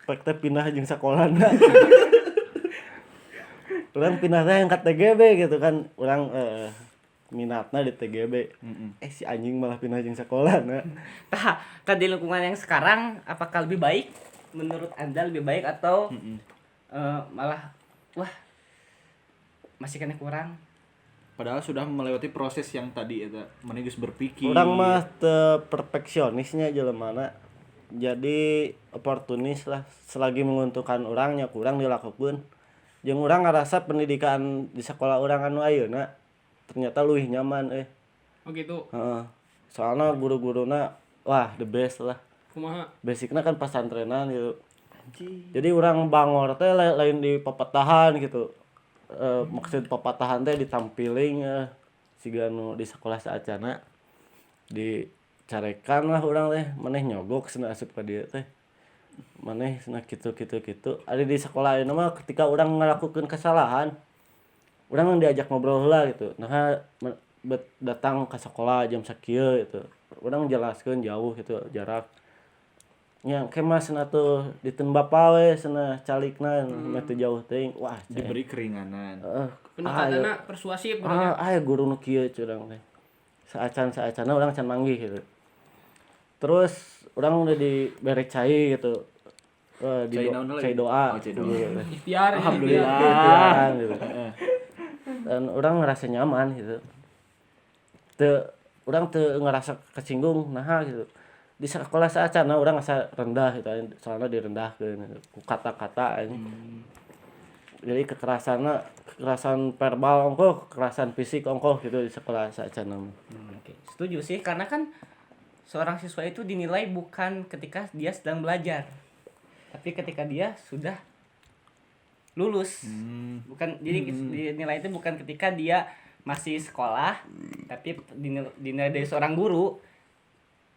Pek teh pindah jeung sakolana. Urang pindah teh yang ka TGB gitu kan. Urang minatna di TGB. Si anjing malah pindah jeung sakolana. Tah, kan di lingkungan yang sekarang apakah lebih baik menurut Anda lebih baik atau malah wah masih kena kurang? Padahal sudah melewati proses yang tadi eta maneh geus berpikir. Urang mah teu perfeksionisnya jelemana. Jadi oportunis lah selagi menguntungkan urangnya kurang dilakukeun. Jeung urang ngarasa pendidikan di sekolah urang anu ayeuna ternyata leuwih nyaman Oh gitu. Heeh. Soalna guru-guruna wah the best lah. Kumaha? Basicna kan pesantrenan gitu. Jadi urang bangor teh lain di papatahan gitu. Maksud papatahan teh ditampiling siga nu di sekolah saacana dicarekan lah urang teh maneh nyogok cenah asup ka dieu teh. Maneh cenah kitu. Ari di sekolah ayeuna mah ketika urang ngalakukeun kesalahan urang diajak ngobrol heula gitu. Nah datang ke sekolah jam sakieu gitu. Urang jelaskeun jauh gitu jarak. Nya kemah cenah tuh diteun bapa we cenah calikna mah teu jauh teuing. Wah, diberi keringanan. Pendekatanna persuasif urang. Aya guru nu kieu curang teh. Saacan-saacana urang can manggih gitu. Terus urang udah dibere cai gitu. Cai doa. Oh, cai doa. Gitu. Ikhtiar. Alhamdulillah. Gitu. Dan urang ngerasa nyaman gitu. Urang teu ngerasa kesinggung nah gitu. Di sekolah saacana urang asa rendah gitu soalnya direndahkeun ku kata-kata jadi kekerasan verbal ongkoh kekerasan fisik ongkoh gitu di sekolah saacana. Oke, setuju sih karena kan seorang siswa itu dinilai bukan ketika dia sedang belajar, tapi ketika dia sudah lulus. Bukan jadi dinilai itu bukan ketika dia masih sekolah, tapi dinilai dari seorang guru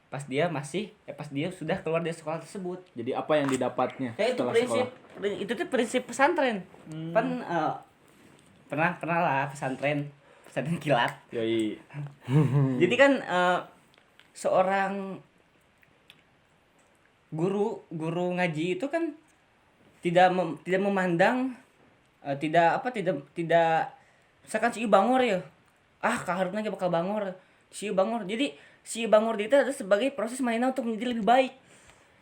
pas dia sudah keluar dari sekolah tersebut. Jadi apa yang didapatnya Ya itu setelah prinsip sekolah? itu tuh prinsip pesantren. Pernah lah pesantren kilat. Yoi. Jadi kan seorang guru ngaji itu kan tidak memandang tidak misalkan si bangor ya. Kaharupna ge bakal bangor. Si bangor. Jadi si bangor itu adalah sebagai proses manehna untuk menjadi lebih baik.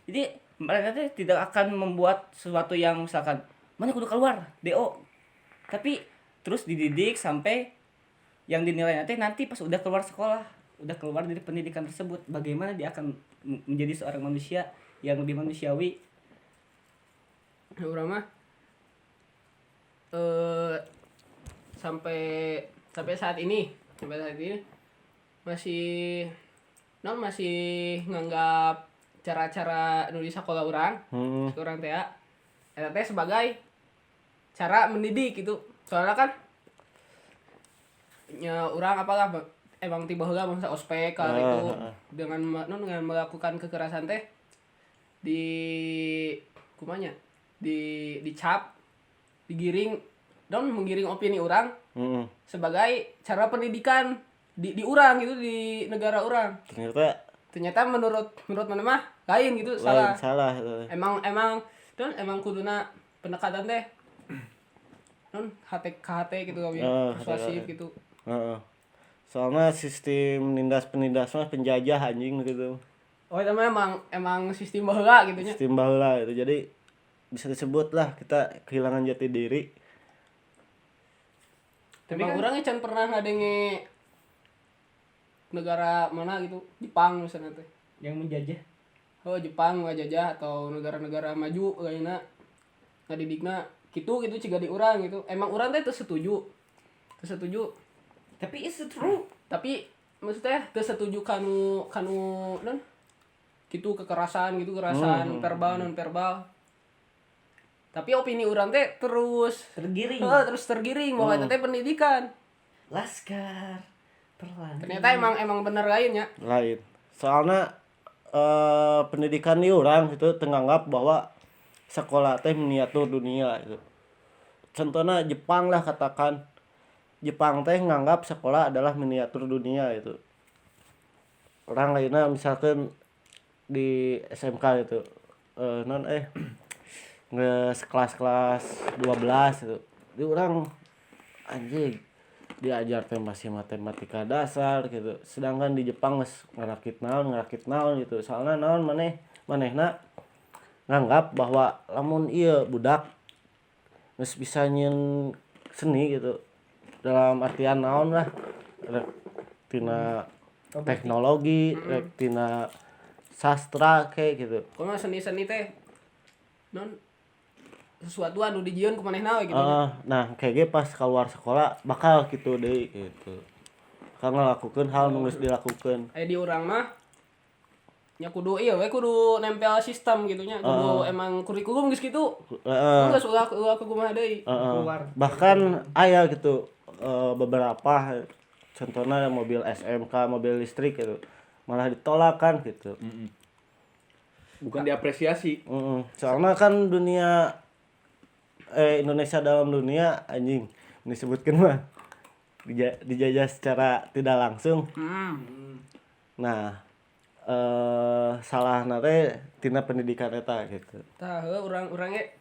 Jadi mereka teh tidak akan membuat sesuatu yang misalkan mana kudu keluar DO, tapi terus dididik sampai yang dinilai nanti pas udah keluar sekolah, udah keluar dari pendidikan tersebut, bagaimana dia akan menjadi seorang manusia yang lebih manusiawi. Urang mah sampai sampai saat ini masih nganggap cara-cara nu di sakola urang urang teh eta teh sebagai cara mendidik gitu. Soalnya kan nya urang apalah emang tiba heula masa ospek kalau itu dengan melakukan kekerasan teh di kumanya dicap, digiring dan menggiring opini orang sebagai cara pendidikan di urang gitu, di negara orang. Ternyata menurut mana mah lain gitu, salah. Emang kuduna pendekatan teh non KHT gitu ya, persuasif gitu. Soalnya sistem penindas mah penjajah anjing gitu. Oh itu emang sistem baheula gitu nya. Sistem baheula itu, jadi bisa disebut lah kita kehilangan jati diri. Tapi kan orangnya can pernah ngadenge negara mana gitu, Jepang misalnya teh Yang menjajah. Oh Jepang ngajajah atau negara-negara maju kayaknya ngadidikna gitu ciga di urang gitu. Emang urang teh teu setuju. Tapi it's true. Tapi maksudnya teu setuju kanu non gitu kekerasan verbal non verbal. Tapi opini urang teh terus tergiring bahwa eta teh pendidikan. Laskar Pelangi. Ternyata emang bener lainnya. Lain. Soalnya pendidikan di urang itu tenganggap bahwa sekolah teh miniatur dunia itu. Contohnya Jepang lah, katakan Jepang teh nganggap sekolah adalah miniatur dunia itu. Orang lainnya misalkan di SMK itu kelas 12 itu. Di orang anjing diajar teh masih matematika dasar gitu. Sedangkan di Jepang geus ngerakit naon gitu. Soalnya naon manehna nganggap bahwa lamun ieu budak geus bisa nyieun seni gitu. Dalam artian naon lah, rek tina teknologi, rek tina sastra kayak gitu. Kalau seni teh non sesuatu anu dijieun ku manehna we gitu. Nah kayak ge pas keluar sekolah bakal gitu deui gitu. Bakal ngelakukeun hal nu geus dilakukeun. Aya di urang mah nya kudu nempel sistem gitu nya. Kudu emang kurikulum geus kitu. Geus ulah kumaha deui keluar. Bahkan aya gitu beberapa contohnya mobil SMK, mobil listrik gitu. Malah ditolak kan gitu. Bukan diapresiasi. Soalnya kan Indonesia dalam dunia anjing disebutkan mah dijajah secara tidak langsung. Nah, salah nate tina pendidikan eta gitu. Tah urang ge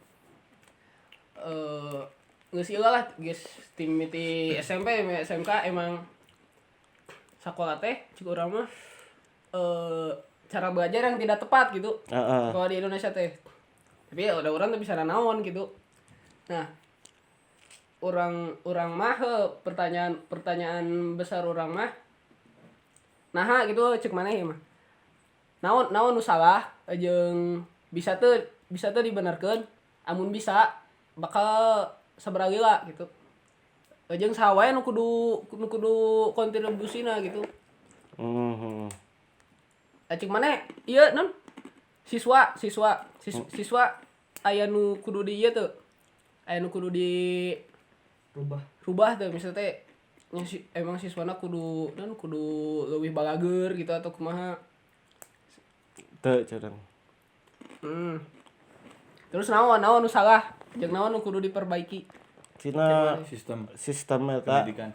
geus ieu lah geus timiti SMP SMK emang sakola teh cik urang mah cara belajar yang tidak tepat gitu. Kalau di Indonesia teh. Tapi ya udah urang tuh bisa naon gitu. Nah, orang mah pertanyaan besar orang mah naha gitu cek maneh mah. Naon nu salah jeung bisa teu dibenerkeun, amun bisa bakal sabaraha heula gitu. Jeung saha wae nu kudu kontribusina gitu. Cek maneh ieu non siswa aya nu kudu di ieu teu. Aya nu kudu di rubah tuh misalnya teh emang siswana kudu leuwih balager gitu atau kumaha Teu curang. Terus naon nu salah jeung naon nu kudu diperbaiki Cina sistem eta Pendidikan.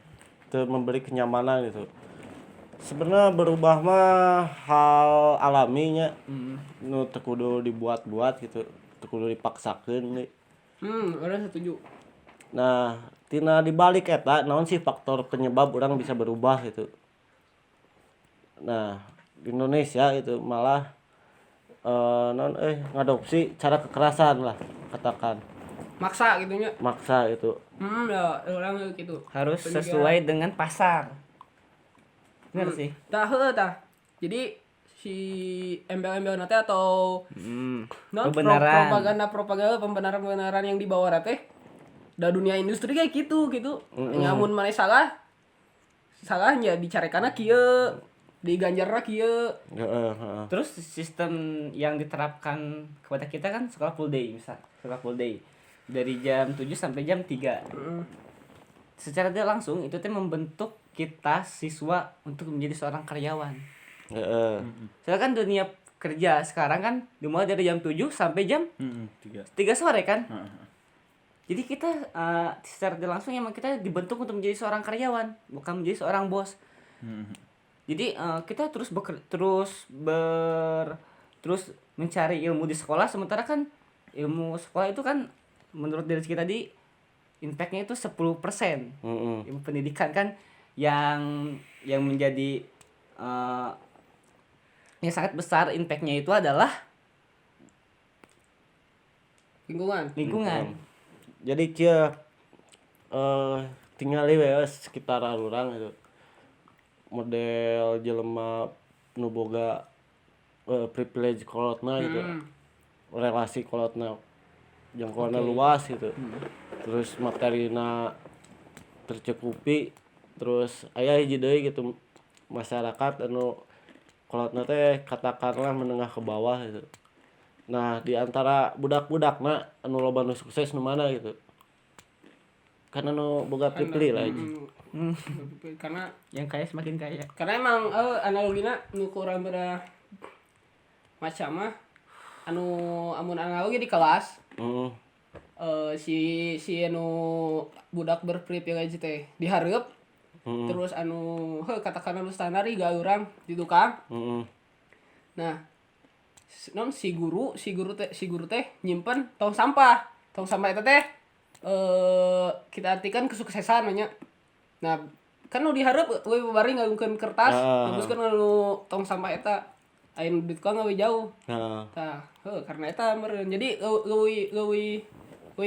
teu memberi kenyamanan gitu. Sebenarnya berubah mah hal alaminya. Nu teu kudu dibuat-buat gitu, teu kudu dipaksakeun nih. Orang setuju. Nah, tina dibalik eta naon sih faktor penyebab orang bisa berubah gitu. Nah, di Indonesia itu malah ngadopsi cara kekerasan lah katakan maksa gitunya. maksa itu. Ya orang gitu. Harus Pendidikan. sesuai dengan pasar. Bener sih. Tah heueuh tah. Jadi si embel-embel nate atau Kebenaran. pembenaran yang dibawa nate da dunia industri kayak gitu. Nyamun maneh salahnya dicarekana kieu, diganjarna kieu. Heeh. Terus sistem yang diterapkan kepada kita kan sekolah full day misal, sekolah full day dari jam 7 sampai jam 3. Secara tidak langsung itu teh membentuk kita siswa untuk menjadi seorang karyawan. Heeh. Soalnya kan dunia kerja sekarang kan dimulai dari jam 7 sampai jam 3 sore kan. Jadi kita secara tidak langsung emang kita dibentuk untuk menjadi seorang karyawan, bukan menjadi seorang bos. Jadi kita terus mencari ilmu di sekolah, sementara kan ilmu sekolah itu kan menurut diri kita tadi impact-nya itu 10%. Ilmu pendidikan kan yang menjadi yang sangat besar impact-nya itu adalah lingkungan. Jadi kieu tinggal we sekitar urang itu model jelema nu boga privilege kolotna gitu. Relasi kolotna jangkauanna luas gitu. Terus materina tercukupi, terus aya hiji deui gitu masyarakat anu kolotna teh katakanlah menengah ke bawah gitu. Nah, di antara budak-budakna anu loba nu sukses nu mana gitu. Karena nu boga privilege lah aja. Karena Yang kaya semakin kaya. karena emang analogina nu kurang beda macam mah amun analogi di kelas si anu budak berprivilege teh dihareup terus katakan anu standar iga urang di tukang. Nah, si guru teh nyimpen tong sampah eta teh kita artikan kesuksesan nya. Nah, kan nu dihareup we bari ngagungkeun kertas ngaguskeun anu tong sampah eta ayeuna di tukang we jauh. Tah, karena eta meureun jadi leuwih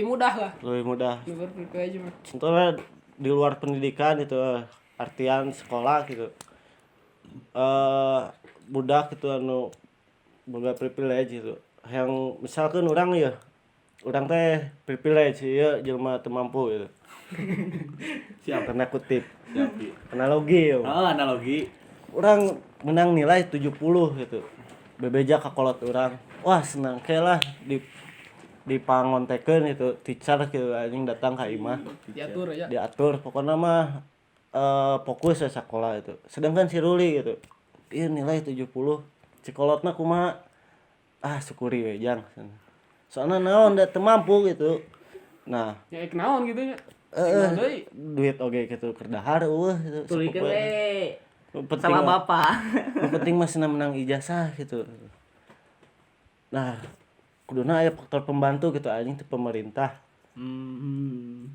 mudah lah. Lebih mudah. Nu berprivilege mah. Contohnya di luar pendidikan itu artian sekolah gitu. Budak itu anu boga privilege gitu. Yang misalkan orang teh privilege ya jelema teu mampu gitu. Siap tanda kutip. Analogi ya. Analogi. Orang menang nilai 70 gitu. Bebeja ka kolot urang. Wah, senang ke lah di pangontekeun itu teacher gitu anjing datang ka imah. Diatur aja. Diatur pokoknya mah fokus ya sekolah itu. Sedangkan si Ruli gitu. Ieu nilai 70. Cikolotna kumaha? Syukuri we jang. Soalna naon da teu mampu gitu. Nah, Ya kenaon gitu nya. duit oge gitu keur dahar gitu. Tulikeun we Penting sama bapak. yang penting mah cenah menang ijazah gitu. Nah, kuduna aya faktor pembantu gitu anjing teh pemerintah.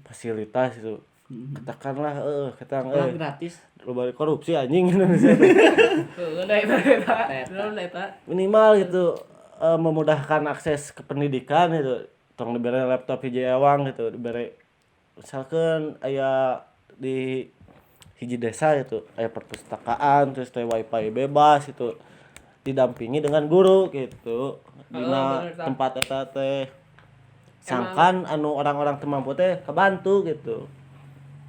Fasilitas itu. Katakanlah katang Gratis. loba korupsi anjing Indonesia. Eta. Minimal gitu memudahkan akses ke pendidikan itu. Tong dibere laptop hiji ewang gitu, dibere misalkan aya di hiji desa itu aya perpustakaan terus teh wifi bebas itu didampingi dengan guru gitu dina tempat eta teh sangkan anu orang-orang teu mampu teh kebantu gitu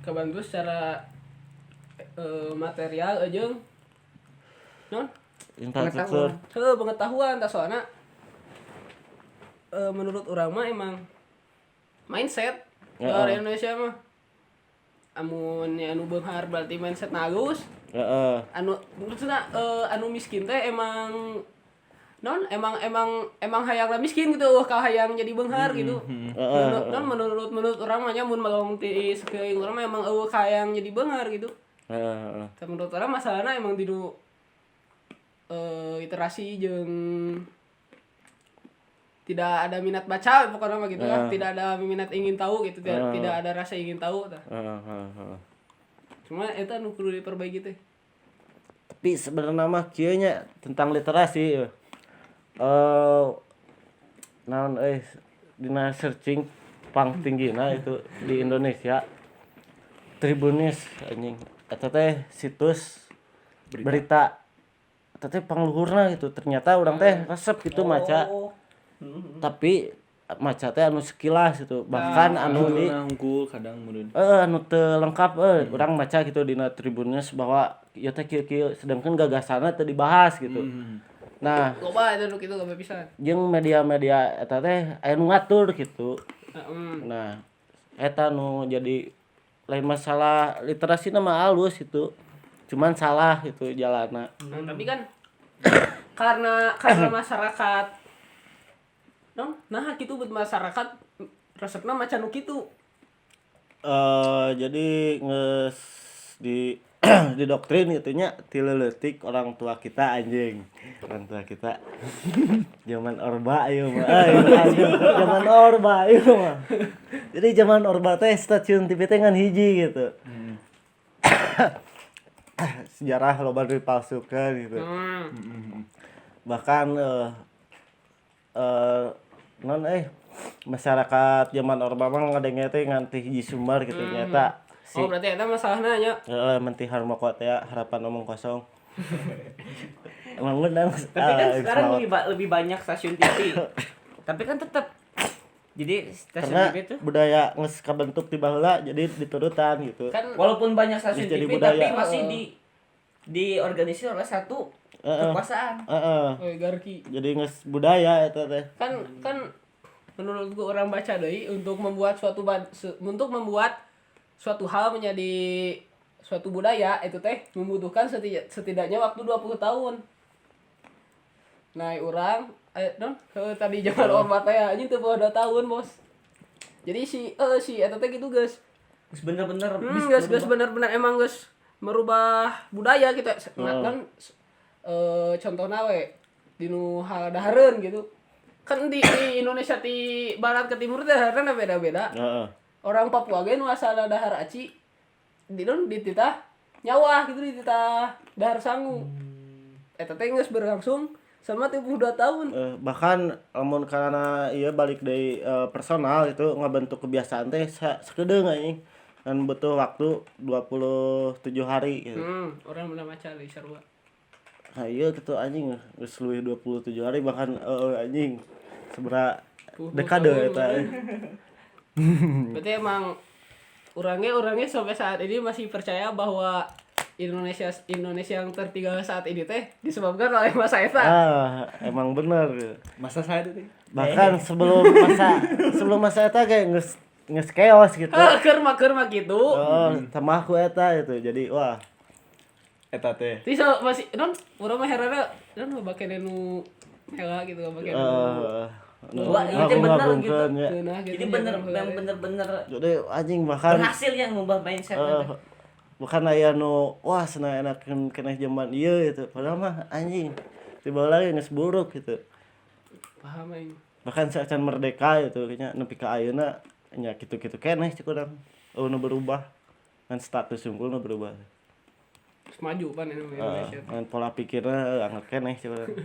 Kebantu secara material jeung non infrastruktur pengetahuan tah soalna menurut urang mah emang mindset di Indonesia mah amun anu beunghar berarti mindset nagus. heeh Anu maksudna anu miskin teh emang hayangna miskin gitu ka hayang jadi beunghar gitu. Non menurut urang mah nya mun malong ti sekeuling urang mah emang hayang jadi beunghar gitu. heeh Menurut urang masalahna emang dinu literasi jeung tidak ada minat baca pokoknya mah gitu lah. Tidak ada minat ingin tahu gitu, tidak ada rasa ingin tahu tah. Cuma eta nu kudu diperbaiki teh. tapi sebenarnya mah kieu nya tentang literasi naon dina searching pang tinggina itu di Indonesia Tribunnews anjing eta teh situs berita eta teh pangluhurna gitu ternyata urang teh resep gitu maca tapi maca teh anu sekilas gitu bahkan anu di unggul kadang meureun. anu teu lengkap urang maca gitu dina Tribunnews bahwa ieu teh kieu-kieu sedangkan gagasanna teu dibahas gitu. Nah, Loba eta nu kitu gabe pisan. jeung media-media eta teh aya nu ngatur gitu. Nah, eta nu jadi lain masalah literasi mah halus itu. Cuman salah itu jalanna. Tapi kan karena masyarakat nah kitu buat masyarakat resepna macan nu kitu. Jadi nges di di doktrin itunya tileutik orang tua kita anjing. Orang tua kita. Zaman Orba ieu mah. Zaman Orba ieu mah. Jadi zaman Orba teh stasiun TV teh ngan hiji gitu. Sejarah loba dipalsukeun gitu. Bahkan non masyarakat zaman Orba mah ngadenge teh nganti hiji sumber gitu nyata. Oh berarti eta masalahna nya. Mentih harmoko teh harapan omong kosong. Emang benar. Tapi kan sekarang lebih banyak stasiun TV. Tapi kan tetap jadi stasiun Karena TV itu budaya geus kabentuk ti baheula jadi diturutan gitu. Kan walaupun banyak stasiun Jadi TV budaya. tapi masih diorganisir oleh satu kekuasaan. oh garki. Jadi geus budaya eta teh. Kan menurut gua orang baca deui untuk membuat suatu hal menjadi suatu budaya itu teh membutuhkan setidaknya waktu 20 tahun. Nah, urang tadi zaman Orba teh anjing teu bawa 2 tahun, Bos. Jadi si eta teh gitu, guys. Geus bener-bener Geus bener-bener emang geus merubah budaya gitu. Kan contohna we di nu hadahareun gitu. Kan di Indonesia ti barat ke timur teh dahareuna beda-beda. Orang Papua ge nu asalna dahar aci di titah nyawa gitu di titah dahar sangu. Eta teh geus berlangsung selama 32 tahun. Bahkan lamun karena ieu balik dari personal itu ngabentuk kebiasaan teh sakedeung anjing. Dan butuh waktu 27 hari gitu. Orang bener maca deui sarua. Nah iya gitu anjing geus leuwih 27 hari bahkan anjing sabaraha dekade eta. Berarti emang orangnya sampai saat ini masih percaya bahwa Indonesia yang tertinggal saat ini teh disebabkan oleh masa eta. Emang bener. Masa saya teh. Bahkan sebelum masa eta kayak geus chaos gitu. Keur mah gitu. Sama aku eta itu. Jadi wah Eta teh. Ti masih urang mah heranna bakene nu hela gitu bakene. Wah, itu bener gitu. Nah, gitu. Jadi bener-bener jadi anjing bahkan berhasil yang ngubah mindset. bukan aya nu wah cenah enakeun keneh zaman ieu gitu. Padahal mah anjing tiba lagi geus buruk gitu. Paham aing. Bahkan sacan merdeka itu kayaknya nepi ka ayeuna nya kitu-kitu keneh cik urang. Nu berubah. Kan status unggul nu berubah. Terus maju pan Indonesia. Kan pola pikirna anggar keneh cik urang.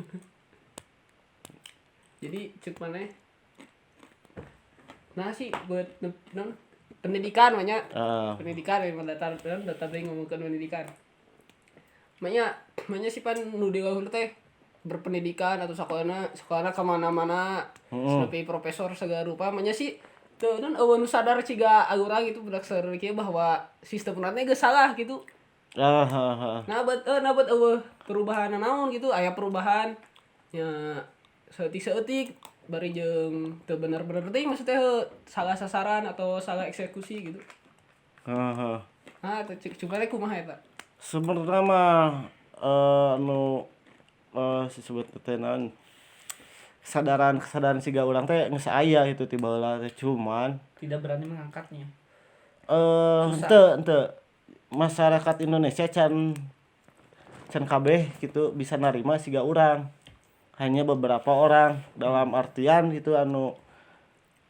Jadi cek mana? Nah sih buat pendidikan banyak. Pendidikan yang datar tadi ngomongkan pendidikan. Banyak sih pan nu digaul teh berpendidikan atau sekolahna kemana-mana sampai profesor segala rupa. Banyak sih tuh non eueuh nu sadar ciga agurang gitu budak sadar kieu bahwa sistem nanti geus salah gitu. Nah buat eueuh perubahan naon gitu aya perubahan nya seetik bari jeung teu bener-bener teh maksudnya salah sasaran atau salah eksekusi gitu. Nah, coba rek kumaha eta? Sebenarnya mah disebut teh naon kesadaran siga urang teh geus aya gitu ti baheula teh cuman Tidak berani mengangkatnya. henteu masyarakat Indonesia can kabeh gitu bisa narima siga urang. Hanya beberapa orang dalam artian gitu anu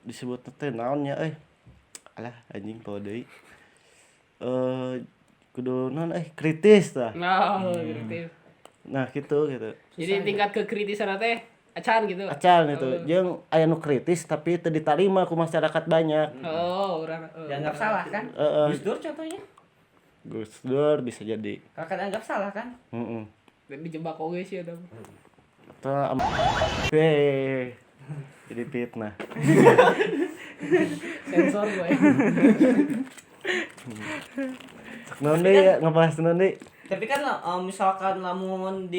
disebut teh naonnya alah anjing poho deui kudu naon kritis tah. Nah, kritis. Nah gitu. Jadi tingkat kekritisan teh acan gitu. acan itu jeung aya nu kritis tapi teu ditarima ku masyarakat banyak. Oh, urang. Dianggap salah kan? Gus Dur contohnya. Gus Dur bisa jadi. Kakak dianggap salah kan? Heeh. Dijebak oge sih eta. Tah jadi fitnah. Sensor gue. Naon deui ya ngebahas naon deui? Tapi kan misalkan lamun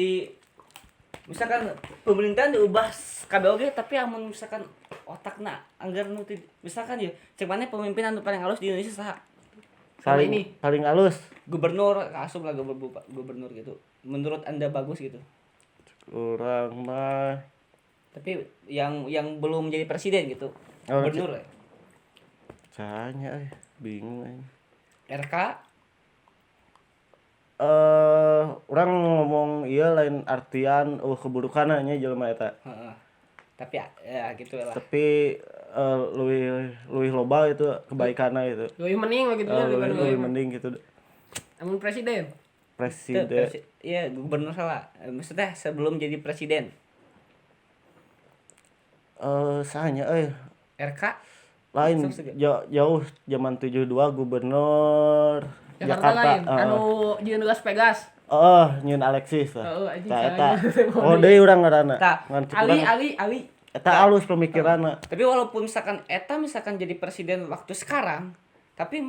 misalkan pemerintahan diubah KBOG tapi amun misalkan otakna anggar nu misalkan ya cek mana pemimpin anu paling halus di Indonesia saha? Paling halus Gubernur, asup lah gubernur gitu. Menurut Anda bagus gitu. urang mah Tapi yang belum jadi presiden gitu. Oh, Gubernur ya. caranya bingung aing. RK Orang ngomong iya lain artian keburukannya jelema eta. heeh. Tapi ya gitu lah. Tapi luwih loba itu kebaikanna itu. Lebih mending lah gitu ya daripada Lebih gue. mending gitu. Amun presiden. Presiden Iya, gubernur salah. Maksudnya sebelum jadi presiden. sahanya RK lain Sukses. jauh zaman 72 gubernur Jakarta lain. Anu jeung Las Vegas. Nyun Alexis lah. Heeh, anjing Tah eta. salahnya. Oh deui urang ngaranna. Tah, Ngan cek Ali urang- Ali. Eta alus pemikiranna. Tapi walaupun misalkan jadi presiden waktu sekarang, tapi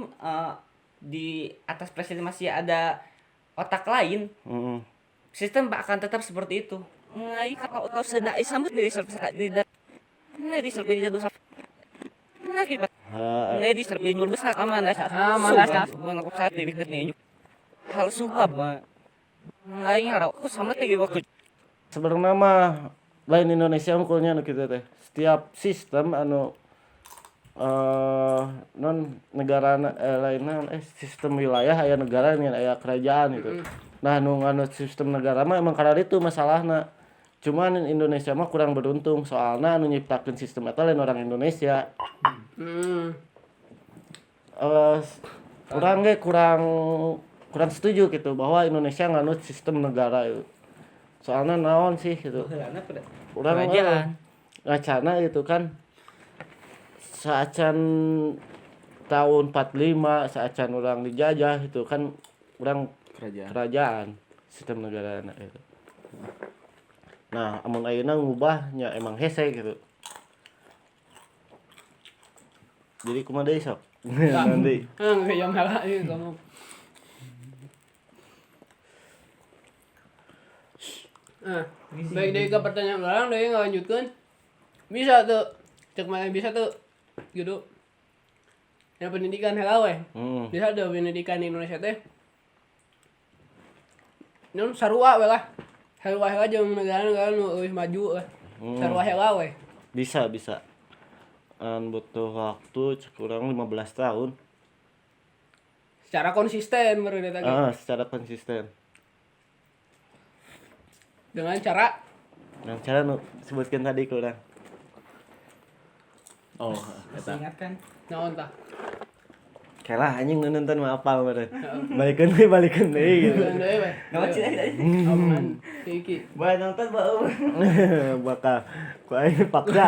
di atas presiden masih ada otak lain, Heeh. sistem akan tetap seperti itu. Ngai kalau sudah isambut dari di serbi jatuh sap. Nah, kita ngai di serbi nyul besar aman dah. Aman dah. Mengaku saat dibikir nih. Hal suhab mah. Ngai ngarau aku sama teh waktu Sebenarnya mah lain Indonesia unggulnya anu kitu teh. Setiap sistem anu non negara lainna sistem wilayah aya negara ngan aya kerajaan gitu. Nah nu nganu sistem negara mah emang karena itu masalahna. Cuman Indonesia mah kurang beruntung soalnya anu nyiptakeun sistem eta lain orang Indonesia. Orang ge kurang setuju gitu bahwa Indonesia nganut sistem negara itu. Soalnya naon sih gitu. Urang kerajaan. ngacana itu kan saacan tahun 45 saacan orang dijajah itu kan orang kerajaan sistem negara itu. Nah, amun ayeuna ngubahnya emang hese gitu. Jadi kumaha deui sok? Nanti. Kayak yang halah ini kamu. Baik dari ke pertanyaan orang, dari ngelanjutkan. Bisa tuh, cek mana bisa tuh, gitu. Yang pendidikan heula we. Bisa ada pendidikan di Indonesia teh. Nun sarua we lah. Sarua heula jeung negara-negara nu leuwih maju we. Sarua heula we. Bisa. Butuh waktu cek urang 15 tahun. Secara konsisten baru eta ge. Secara konsisten. Dengan cara Yang cara nu sebutkan tadi ke urang. Masih ingat kan? naon tah? Kalah anjing nu nonton mah apal meureun. Balikeun deui gitu. Dengan deui we. Nama cina tadi. Omongan iki. Bae nonton bau. Bakal ku aing paksa.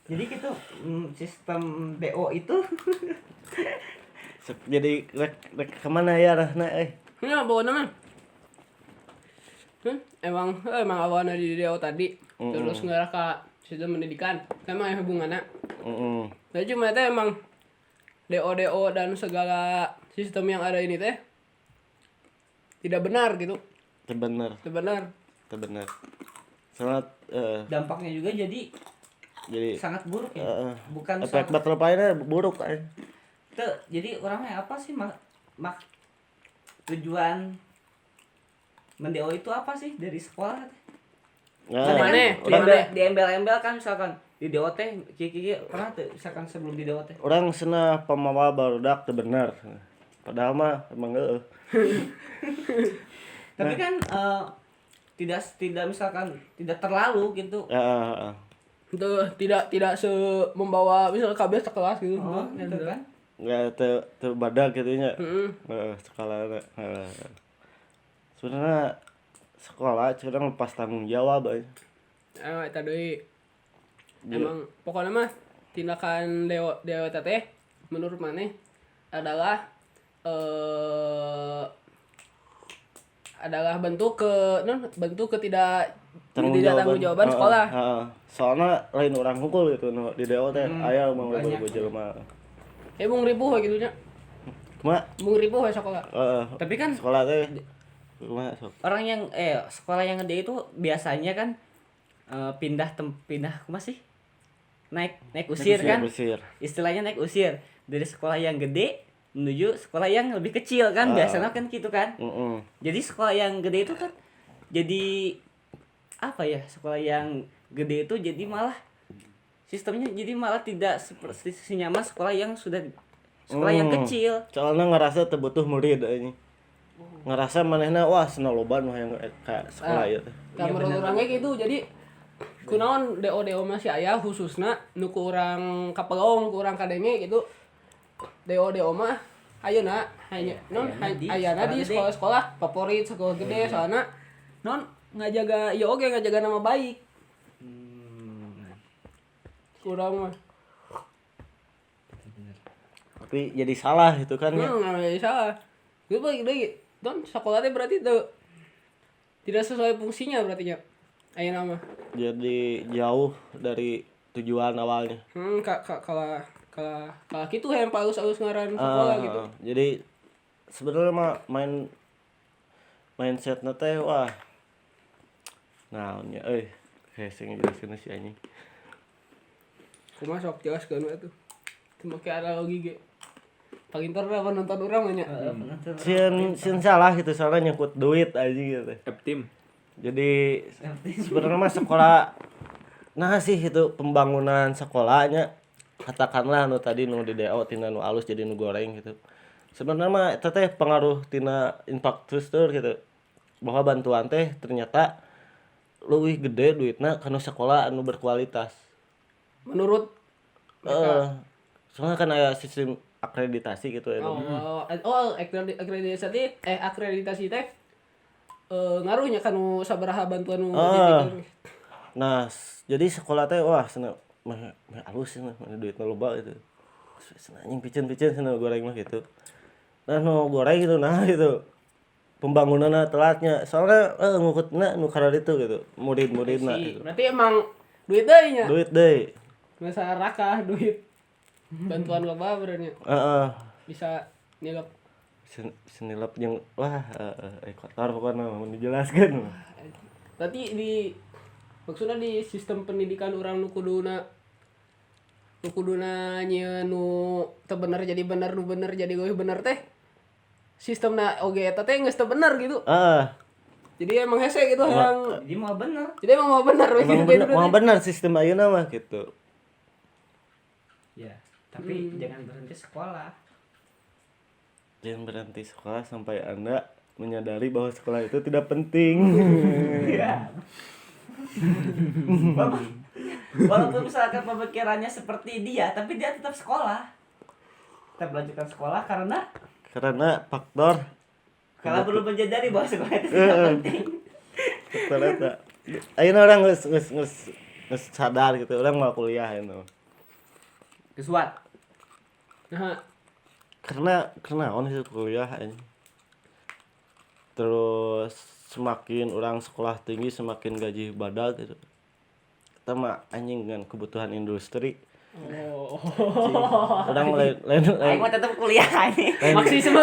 Jadi gitu sistem BO itu Jadi rek kemana ya rahna Ya, bawa nama. Emang awalnya di DO tadi, terus ngarah ke sistem pendidikan, emang ada hubungannya. Tapi cuma itu emang DO dan segala sistem yang ada ini teh tidak benar gitu. Bener. Sangat dampaknya juga jadi sangat buruk ya. Bukan efek battle painnya buruk kan. Jadi orangnya apa sih tujuan mendeo itu apa sih dari sekolah? Di embel-embel kan misalkan di DO teh kiki pernah tuh misalkan sebelum di DO teh. Orang cenah pemawa barudak teu bener. Padahal mah emang heueuh. Tapi kan tidak misalkan tidak terlalu gitu. Itu tidak membawa misalnya KB sekelas gitu. Gitu kan. Enggak teu badag gitu nya. Skalana. sebenarnya sekolah curang lepas tanggung jawab aja. Eta deui. Jadi- Emang pokoknya mah tindakan dewa teh menurut maneh adalah adalah bentuk ketidak tanggung jawaban sekolah. Soalnya lain orang hukul gitu no di DO teh aya mau bobo jelema. Mung ribuh we kitu nya. Kumaha? Mung ribuh we sekolah. Tapi kan Sekolah teh kumaha sok? orang yang sekolah yang gede itu biasanya kan pindah kumaha sih? Naik usir kan? Usir. Istilahnya naik usir dari sekolah yang gede menuju sekolah yang lebih kecil kan biasanya kan gitu kan. Jadi sekolah yang gede itu kan jadi apa ya, sekolah yang gede itu jadi malah sistemnya jadi malah tidak seperti senyaman sekolah yang sudah sekolah yang kecil. Soalnya ngerasa teu butuh murid ini. Ngerasa manehna wah cenah loba nu hayang ka sekolah ieu teh. Nah, menurut orang kayak gitu. Jadi kunaon DO masih aya khususna nu ku urang kapelong, ku urang kadenge gitu. DO mah ayeuna hanya non ayana di sekolah-sekolah favorit sekolah gede soalna non ngajaga ieu oge ngajaga nama baik. Kurang mah. Tapi jadi salah itu kan ya. Nggak jadi salah. Itu balik lagi. Don sekolah teh berarti tuh tidak sesuai fungsinya berarti nya. Ayeuna mah. Jadi jauh dari tujuan awalnya. Kalau gitu yang paus-paus ngaran sekolah gitu. Jadi sebenarnya mah mindsetna teh wah. Naonnya sing jelaskeun si anjing. Kumaha sok jelaskeun we tuh. Teu make analogi ge. Paling ntar apa nonton urang nya. Sieun salah gitu soalnya nyangkut duit aja gitu. F-team. Jadi sebenarnya mah sekolah nah sih itu pembangunan sekolahnya katakanlah nu tadi nu di DO tina nu alus jadi nu goreng gitu. Sebenarnya mah eta teh pengaruh tina infrastruktur gitu. Bahwa bantuan teh ternyata leuwih gede duitna kana sekolah anu berkualitas. Menurut Soalnya kan ada sistem akreditasi gitu ya. akreditasi teh ngaruhnya kan sabaraha bantuan nu Nah, jadi sekolah teh wah cenah meh alus cenah duitna loba gitu. Cenah anjing picen cenah goreng mah gitu. Nah, nu goreng gitu nah gitu. Pembangunanna telatnya. Soalnya ngukutna nu karar itu gitu. Murid-muridna gitu. berarti emang duit deui nya. Duit deui. Masa rakah duit. Bantuan loba berarti. Bisa nilap. Senilap jeung wah kotor pokoknya mau dijelaskeun. Berarti maksudnya di sistem pendidikan orang nu kuduna nyieun nu teu bener jadi bener, nu bener jadi geuh bener teh. Sistemna oge eta teh geus teu bener gitu. Jadi emang hese gitu yang Jadi mau bener. jadi emang mau bener we gitu. Emang bener sistem ayeuna mah gitu. Ya, tapi jangan berhenti sekolah. Jangan berhenti sekolah sampai Anda menyadari bahwa sekolah itu tidak penting. Iya. Walaupun misalkan pemikirannya seperti dia, tapi dia tetap sekolah. Tetap melanjutkan sekolah karena Faktor belum menyadari bahwa sekolah itu tidak penting. faktor eta. Ayeuna orang geus sadar gitu, orang mau kuliah itu. Kesuat. Nah, Karena naon itu kuliah anjing. Terus semakin orang sekolah tinggi semakin gaji badag gitu. Kita mah anjing dengan kebutuhan industri. Orang lain Aing mah tetap kuliah ini. maksisme.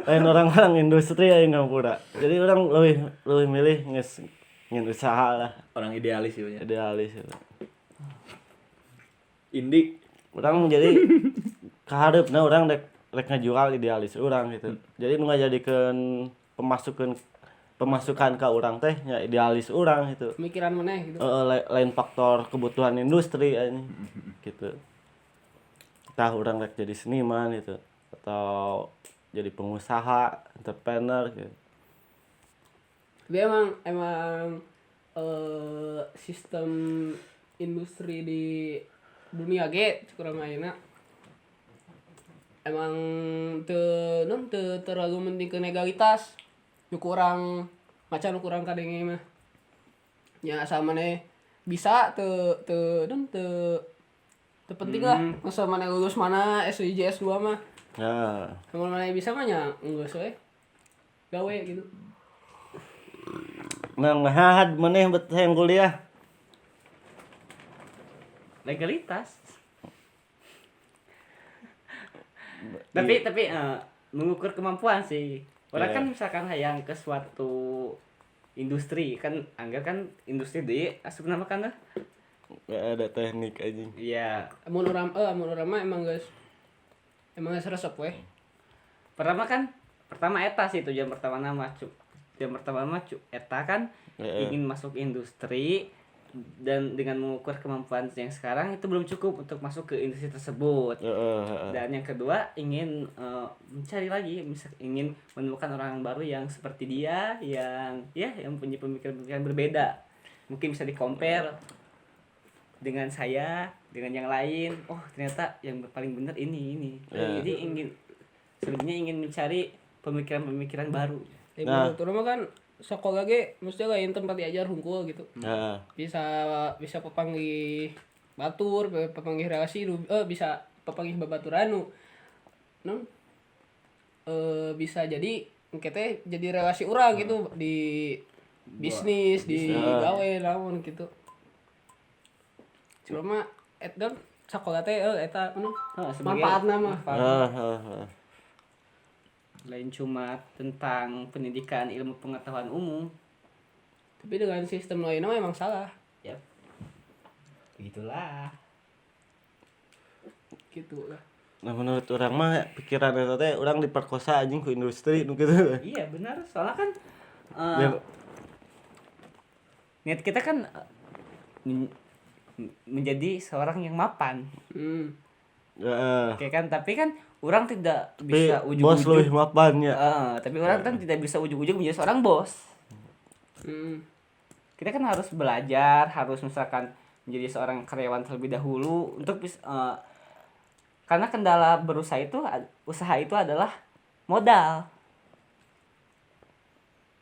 lain orang-orang industri aing ngampura. Jadi orang lebih milih ngeun usaha lah, Orang idealis ya. idealis. Indik. Orang jadi kaharepna orang rek ngajual idealis orang gitu. Jadi nu ngajadikeun pemasukan ka urang teh nya idealis urang gitu. Pemikiran maneh gitu. Lain faktor kebutuhan industri ini gitu. Entah urang rek jadi seniman gitu atau jadi pengusaha, entrepreneur gitu. Tapi emang sistem industri di dunia ge kurang ayeuna emang teu terlalu penting ke legalitas. kurang macan kurang kadenge mah nya asal maneh bisa teu penting lah asal maneh lulus mana SIJ S2 mah Nah, namun maneh bisa mah nya geus we gawe gitu ngahad maneh bet hayang kuliah. Legalitas. Tapi mengukur kemampuan sih. Orang Iya. kan misalkan hayang ke suatu industri kan anggar kan industri deui asup nama kan dah. Gak ada teknik anjing. Iya. amun urang mah emang geus resep we Pertama eta sih tujuan pertama nama eta kan Heeh. ingin masuk industri dan dengan mengukur kemampuan yang sekarang itu belum cukup untuk masuk ke industri tersebut. Heeh. Dan yang kedua ingin mencari lagi ingin menemukan orang baru yang seperti dia yang punya pemikiran berbeda, mungkin bisa di-compare dengan saya dengan yang lain. Oh ternyata yang paling benar ini. Ya. Jadi sebenarnya ingin mencari pemikiran baru. Nah. menurut urang mah kan sekolah ge mesti lain tempat diajar hungkul gitu Heeh. bisa papanggih batur papanggih relasi bisa papanggih babaturan non bisa jadi engke jadi relasi urang gitu di bisnis di gawe naon gitu cuma mah sakola teh eta Sebagai manfaatna mah Heeh. lain cuma tentang pendidikan ilmu pengetahuan umum. tapi dengan sistem lainnya mah emang salah Yap. Begitulah. gitu lah Nah menurut orang mah pikiran eta teh urang diperkosa anjing ku industri nu kitu. Iya benar, soalnya kan Ya, niat kita kan menjadi seorang yang mapan. heeh. Oke kan, tapi kan orang tidak Tapi bisa bos leuwih ujug-ujug. mapan ya. Tapi orang kan tidak bisa ujug-ujug menjadi seorang bos. Kita kan harus belajar, harus misalkan menjadi seorang karyawan terlebih dahulu untuk karena kendala berusaha usaha itu adalah modal.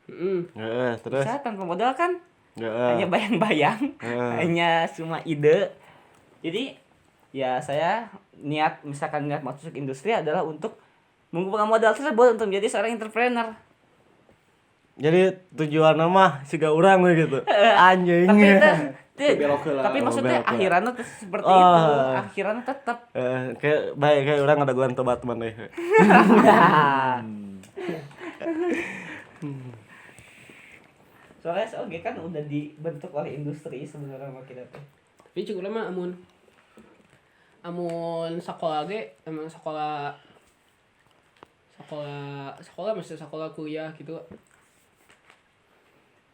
Heeh, terus. Usaha tanpa modal kan hanya Heeh. bayang-bayang, Heeh. hanya cuma ide. Jadi ya saya niat masuk industri adalah untuk mengumpulkan modal tersebut untuk menjadi seorang entrepreneur. Jadi tujuan mah siga urang we gitu. Anjing. Tapi Belok heula. tapi maksudnya belok heula. akhirannya seperti Oh. itu. Akhirannya tetap. Kayak urang ada guan tobat maneh. Soalnya SOG kan udah dibentuk oleh industri sebenarnya sama kita tuh. tapi cukup lama amun sekolah ge emang sekolah mesti sekolah kuliah gitu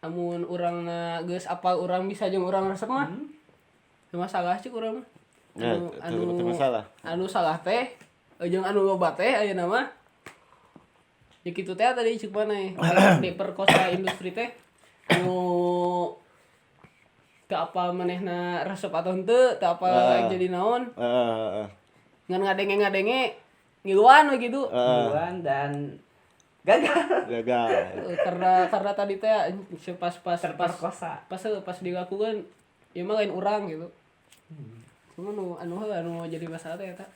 amun urangna geus apal urang bisa jeung urang resep mah teu masalah cik urang mah Ya, itu masalah. anu salah teh jeung anu loba teh ayeuna mah ya kitu teh tadi cik maneh di perkosa industri teh anu teu apal manehna resep atau henteu teu apal jadi naon Heeh. ngan ngadenge ngiluan we gitu Duluan dan gagal Gagal. karena tadi teh pas terperkosa. pas dilakukan ya mah lain urang gitu cuma anu jadi masalah teh eta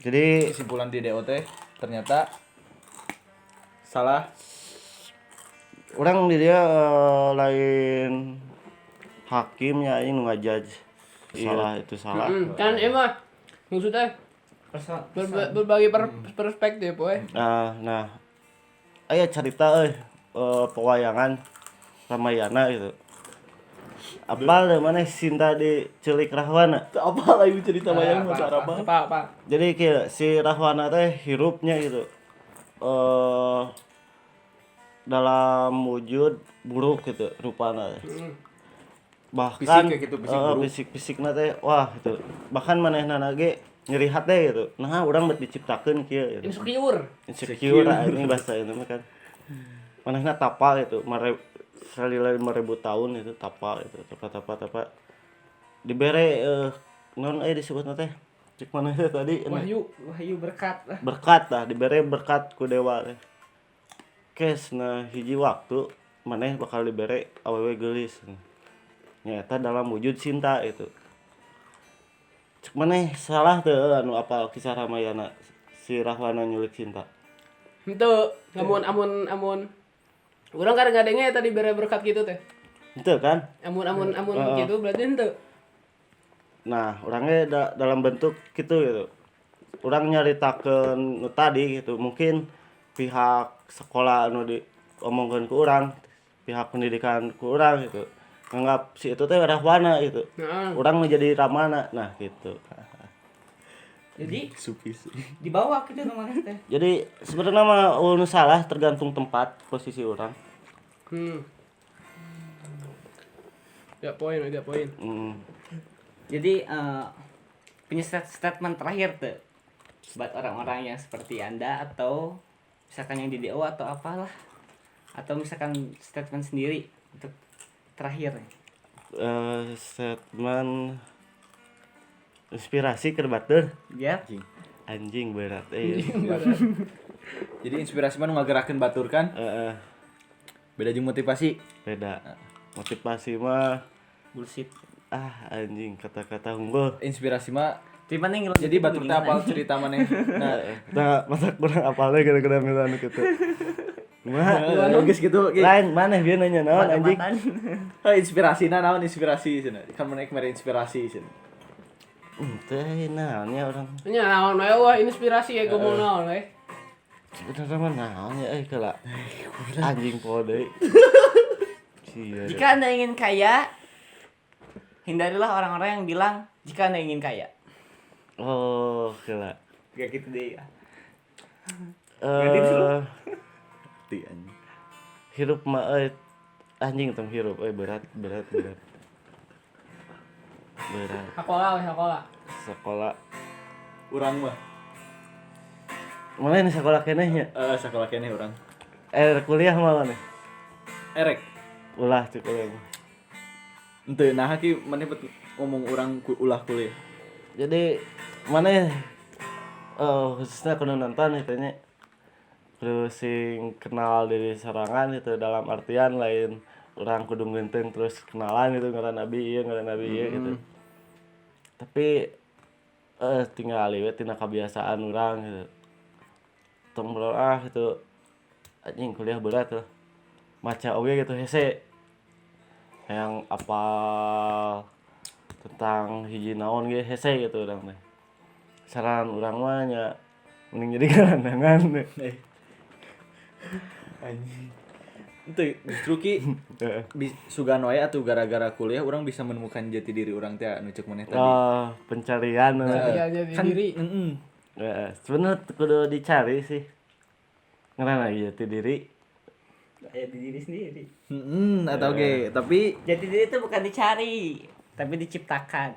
Jadi Kesimpulan di DOT ternyata salah. orang di dia lain hakimnya ini nu ngajudge salah itu salah. kan ieu mah maksudnya berbagi perspektif we Nah aya cerita pewayangan Ramayana gitu. Apal mana Sinta diculik Rahwana. Apa lagi cerita bayang bahasa Arab? apa Jadi kayak si Rahwana teh hirupnya gitu. Dalam wujud buruk gitu rupana. Bahkan Fisik kayak gitu, fisik buruk. fisik-fisikna teh wah gitu. Bahkan manehna ge nyeri hati gitu. Nah, urang bet diciptakeun kieu gitu. Insecure ini bahasa itu mah kan. Manehna tapa gitu, salila 5000 tahun itu tapa itu, tapa. Dibere non disebutna teh. Cik manehna tadi wahyu Wahyu berkat lah. berkat dah, dibere berkat ku dewa teh. kesna hiji waktu maneh bakal dibere awewe geulis nyata dalam wujud cinta itu cek maneh salah teu anu apal kisah Ramayana si Rahwana nyulik cinta Henteu, amun urang kada ngadenge tadi bere berkat gitu teh. itu kan Amun gitu berarti henteu. nah orangnya dalam bentuk gitu orang nyaritakeun nu tadi gitu mungkin pihak sekolah anu diomongkeun ku urang pihak pendidikan ku urang gitu nganggap si itu teh Rahwana gitu Heeh. orang menjadi Ramana nah gitu Jadi Supi sih. dibawa gitu namanya teh. jadi sebenarnya mah nu salah tergantung tempat posisi orang Ya poin. Jadi punya statement terakhir tuh buat orang-orang yang seperti Anda atau misalkan yang di DO atau apalah atau misalkan statement sendiri untuk terakhir. Statement inspirasi keur batur Ya. anjing berat Jadi inspirasi mah nu ngagerakeun batur kan? Beda jeung motivasi. beda motivasi mah Bullshit. anjing kata-kata unggul Inspirasi mah Di mana yang jadi batur teh apal cerita maneh. Nah, masa kurang apalnya gara-gara milan gitu mah geus gitu. lain mana dia nanya naon anjing Inspirasina naon inspirasi cenah. Kan maneh mere inspirasi cenah. teh naonnya orang Nya naon we wah inspirasi ya ngomong naon we. sebenarnya mah naonnya kala anjing poe deui sia Jika Anda ingin kaya, hindarilah orang-orang yang bilang jika Anda ingin kaya. oh kala Kayak gitu deh ya. Ti anjing. hirup mah anjing tong hirup berat Hakola. sekolah Urang mah mana ini sekolah kenehnya sakola keneh urang. kuliah malah nih Erek. ulah cek kuliah mah. Henteu nah ki maneh ngomong urang ulah kuliah. Jadi mana khususnya kudu nonton itu nya terus sing kenal diri sorangan itu dalam artian lain orang kudu ngeunteng terus kenalan gitu ngaran nabi ieu gitu tapi tinggal we tina kebiasaan urang gitu tong gitu anjing kuliah berat lah maca oge gitu hese yang apal tentang hiji naon ge hese gitu urang teh saran urang mah nya mending jadi gelandangan Anjing. Henteu justru ki sugan wae atuh gara-gara kuliah urang bisa menemukan jati diri urang teh anu ceuk maneh tadi. Pencarian Ya jadi Kan diri. sebenarnya kudu dicari sih ngarana jati diri Ya di diri sendiri. Atau ge tapi Jati diri itu bukan dicari, tapi diciptakan.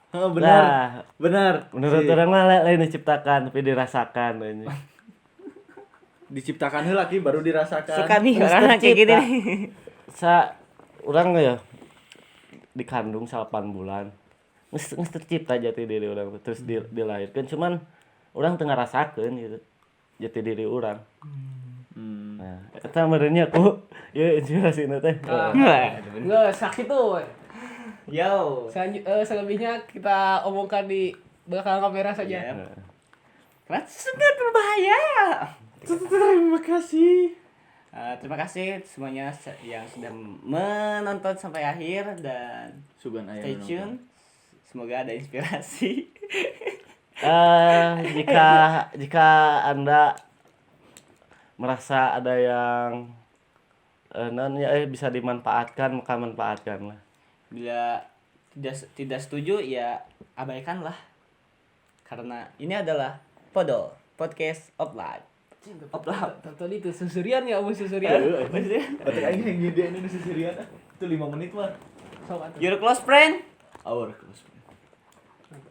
benar. Nah, Benar. menurut orang mah lain diciptakan tapi dirasakan ini Diciptakan heula ki baru dirasakan. Suka nih Terus orang kayak gini tercipta. nih. Orang ya dikandung 8 bulan geus tercipta jati diri orang terus dilahirkan cuman orang tengah rasakeun gitu jati diri orang. Nah, eta merenya ku ya inspirasina teh. Enggak sakit tuh. Yo. Selebihnya kita omongkan di belakang kamera saja. Ya. Karena sangat berbahaya. Terima kasih. Terima kasih semuanya yang sudah menonton sampai akhir dan Sugan aya stay tune. Semoga ada inspirasi. Jika Anda merasa ada yang bisa dimanfaatkan maka manfaatkanlah. Bila tidak setuju ya abaikanlah. Karena ini adalah podcast of life. Tadi itu susurian ya umur susurian. Batuk aing yang gede ini sisirian. Itu 5 menit mah. Sok atuh. Your close friend. Our close friend.